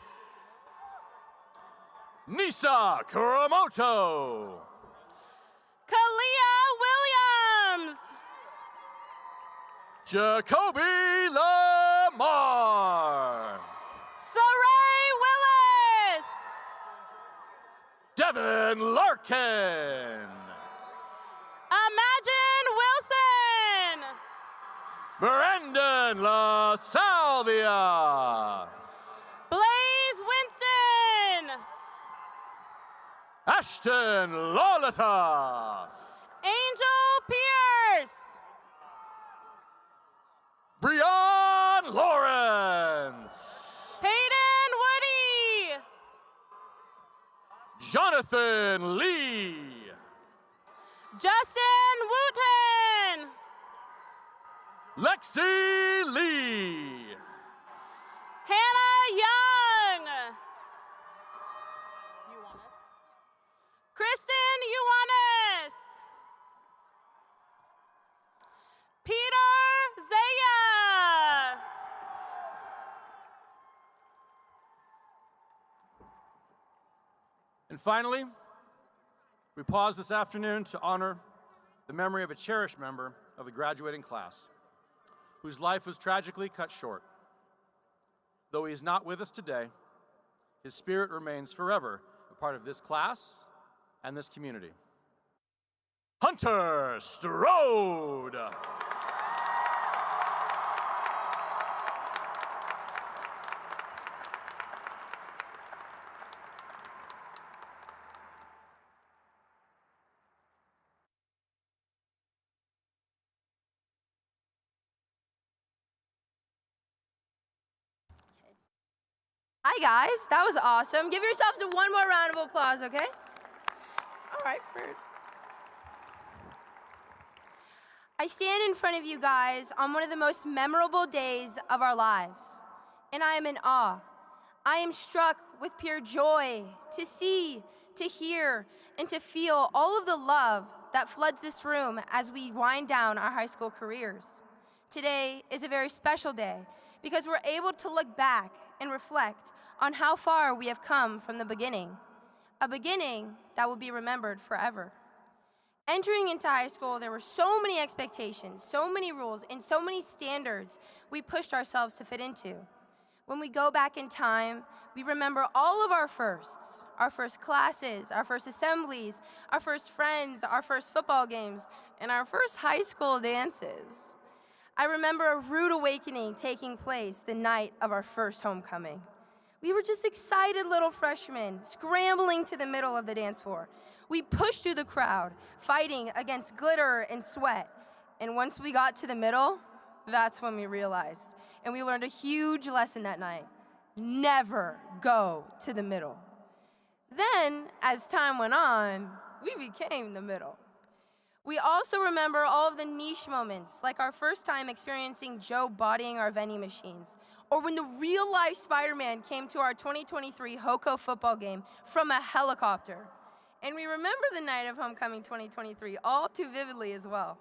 Nisa Kuramoto. Kalia Williams. Jacoby Lamar. Saray Willis. Devin Larkin. Imagine Wilson. Brandon La Salvia. Blaze Winston. Ashton Lolita. Angel Pierce. Breon Lawrence. Peyton Woody. Jonathan Lee. Justin Wooten. Lexi Lee. Hannah Young. Kristen Ioannis. Peter Zaya. And finally, we pause this afternoon to honor the memory of a cherished member of the graduating class, whose life was tragically cut short. Though he is not with us today, his spirit remains forever a part of this class and this community. Hunter Strode. Hi guys, that was awesome. Give yourselves one more round of applause, okay? All right, Bird. I stand in front of you guys on one of the most memorable days of our lives, and I am in awe. I am struck with pure joy to see, to hear, and to feel all of the love that floods this room as we wind down our high school careers. Today is a very special day because we're able to look back and reflect on how far we have come from the beginning, a beginning that will be remembered forever. Entering into high school, there were so many expectations, so many rules, and so many standards we pushed ourselves to fit into. When we go back in time, we remember all of our firsts, our first classes, our first assemblies, our first friends, our first football games, and our first high school dances. I remember a rude awakening taking place the night of our first homecoming. We were just excited little freshmen, scrambling to the middle of the dance floor. We pushed through the crowd, fighting against glitter and sweat. And once we got to the middle, that's when we realized. And we learned a huge lesson that night. Never go to the middle. Then, as time went on, we became the middle. We also remember all of the niche moments, like our first time experiencing Joe bodying our vending machines, or when the real-life Spider-Man came to our 2023 HOCO football game from a helicopter. And we remember the night of homecoming 2023 all too vividly as well.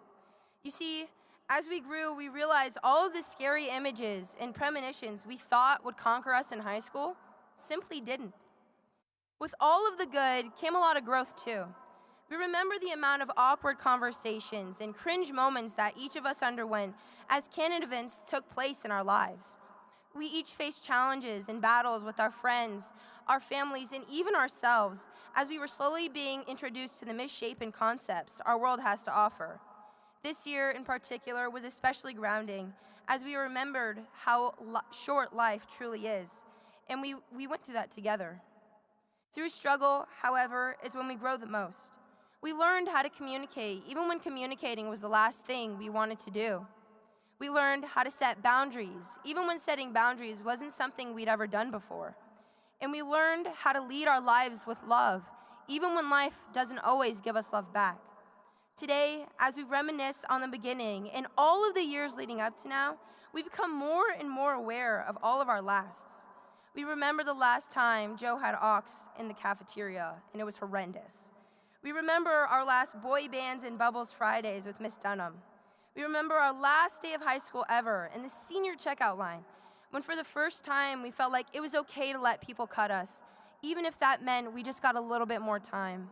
You see, as we grew, we realized all of the scary images and premonitions we thought would conquer us in high school simply didn't. With all of the good came a lot of growth too. We remember the amount of awkward conversations and cringe moments that each of us underwent as canon events took place in our lives. We each faced challenges and battles with our friends, our families, and even ourselves as we were slowly being introduced to the misshapen concepts our world has to offer. This year in particular was especially grounding as we remembered how short life truly is, and we went through that together. Through struggle, however, is when we grow the most. We learned how to communicate, even when communicating was the last thing we wanted to do. We learned how to set boundaries, even when setting boundaries wasn't something we'd ever done before. And we learned how to lead our lives with love, even when life doesn't always give us love back. Today, as we reminisce on the beginning and all of the years leading up to now, we become more and more aware of all of our lasts. We remember the last time Joe had ox in the cafeteria, and it was horrendous. We remember our last boy bands and Bubbles Fridays with Miss Dunham. We remember our last day of high school ever in the senior checkout line, when for the first time we felt like it was okay to let people cut us, even if that meant we just got a little bit more time.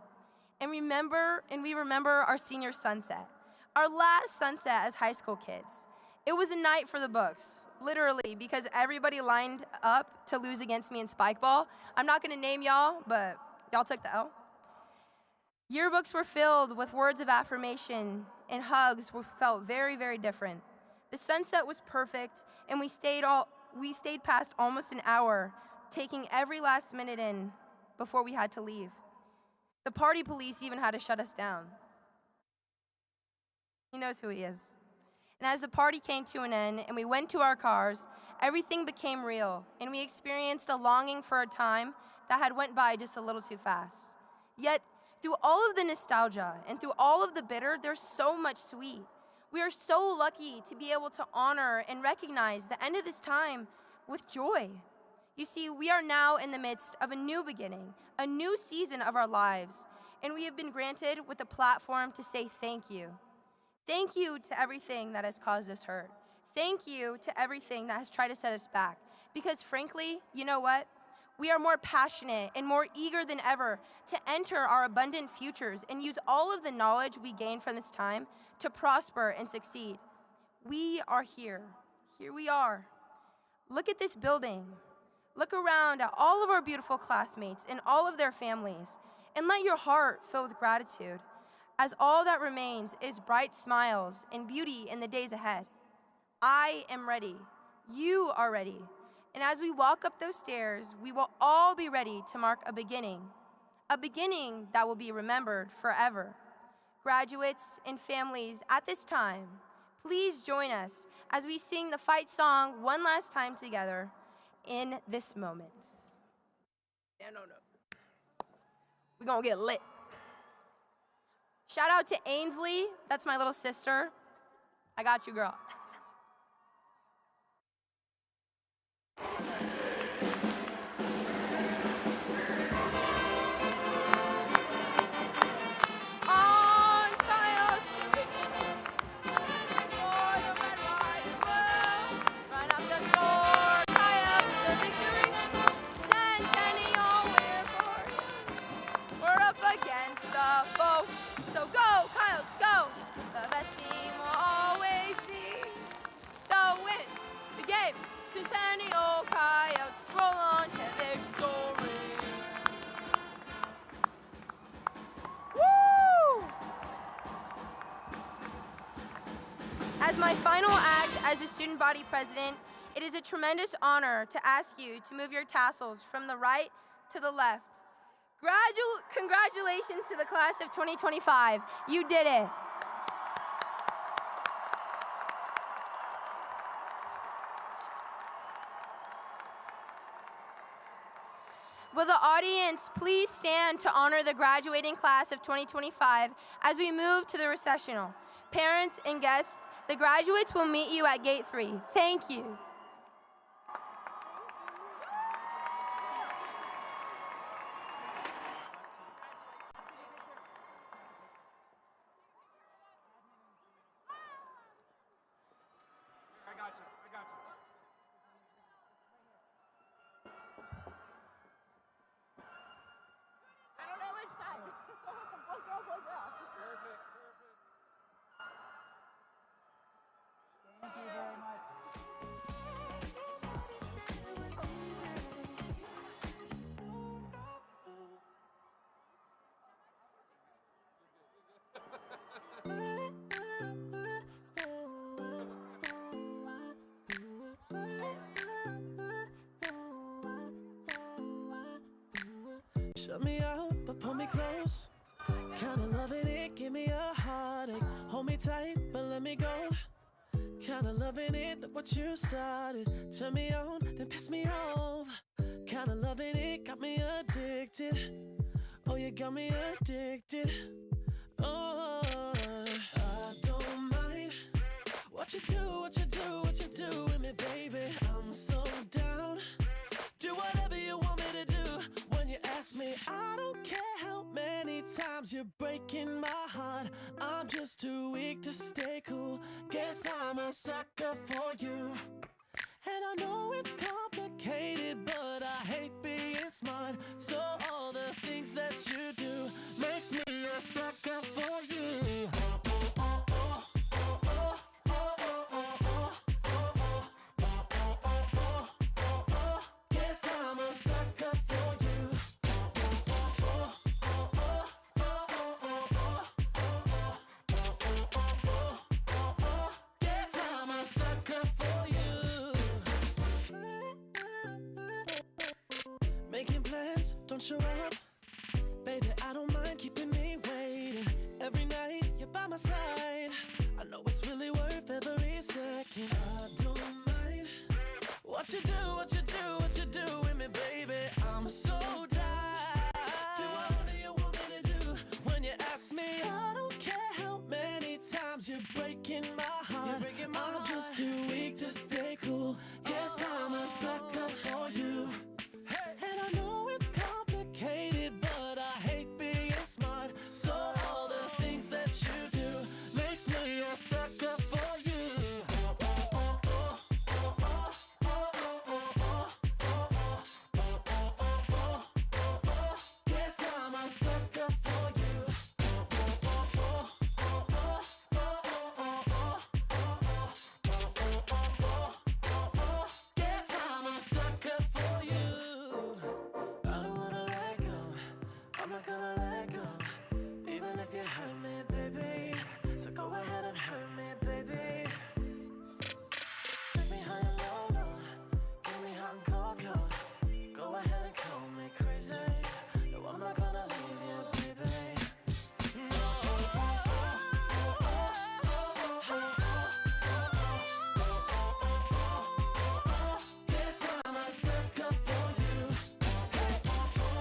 And we remember our senior sunset, our last sunset as high school kids. It was a night for the books, literally, because everybody lined up to lose against me in spike ball. I'm not gonna name y'all, but y'all took the L. Yearbooks were filled with words of affirmation, and hugs felt very, very different. The sunset was perfect, and we stayed past almost an hour, taking every last minute in before we had to leave. The party police even had to shut us down. He knows who he is. And as the party came to an end and we went to our cars, everything became real, and we experienced a longing for a time that had went by just a little too fast. Yet, through all of the nostalgia and through all of the bitter, there's so much sweet. We are so lucky to be able to honor and recognize the end of this time with joy. You see, we are now in the midst of a new beginning, a new season of our lives, and we have been granted with a platform to say thank you. Thank you to everything that has caused us hurt. Thank you to everything that has tried to set us back. Because frankly, you know what? We are more passionate and more eager than ever to enter our abundant futures and use all of the knowledge we gained from this time to prosper and succeed. We are here. Here we are. Look at this building. Look around at all of our beautiful classmates and all of their families, and let your heart fill with gratitude, as all that remains is bright smiles and beauty in the days ahead. I am ready. You are ready. And as we walk up those stairs, we will all be ready to mark a beginning that will be remembered forever. Graduates and families, at this time, please join us as we sing the fight song one last time together in this moment. No. We're gonna get lit. Shout out to Ainsley, that's my little sister. I got you, girl. So go, Coyotes, go! The best team will always be. So win the game. Centennial Coyotes roll on to victory. Woo! As my final act as the student body president, it is a tremendous honor to ask you to move your tassels from the right to the left. Congratulations to the class of 2025. You did it. Will the audience please stand to honor the graduating class of 2025 as we move to the recessional? Parents and guests, the graduates will meet you at gate 3. Thank you. Shut me out, but pull me close. Kinda loving it, give me a heartache. Hold me tight, but let me go. Kinda loving it, look what you started. Turn me on, then piss me off. Kinda loving it, got me addicted. Oh, you got me addicted. Oh, I don't mind what you do with me, baby. I'm so down. Do whatever you want me to do. When you ask me, I don't care how many times you're breaking my heart. I'm just too weak to stay cool. Guess I'm a sucker for you. And I know it's complicated, but I hate being smart. So all the things that you do makes me a sucker for you. Oh, oh, oh, oh, oh, oh, oh, oh, oh. don't show up, baby, I don't mind keeping me waiting. Every night you're by my side, I know it's really worth every second. I don't mind what you do, what you do, what you do with me, baby. I'm so down. Do whatever you want me to do. When you ask me, I don't care how many times you're breaking my heart. I'm just too weak to stay cool. Guess I'm a sucker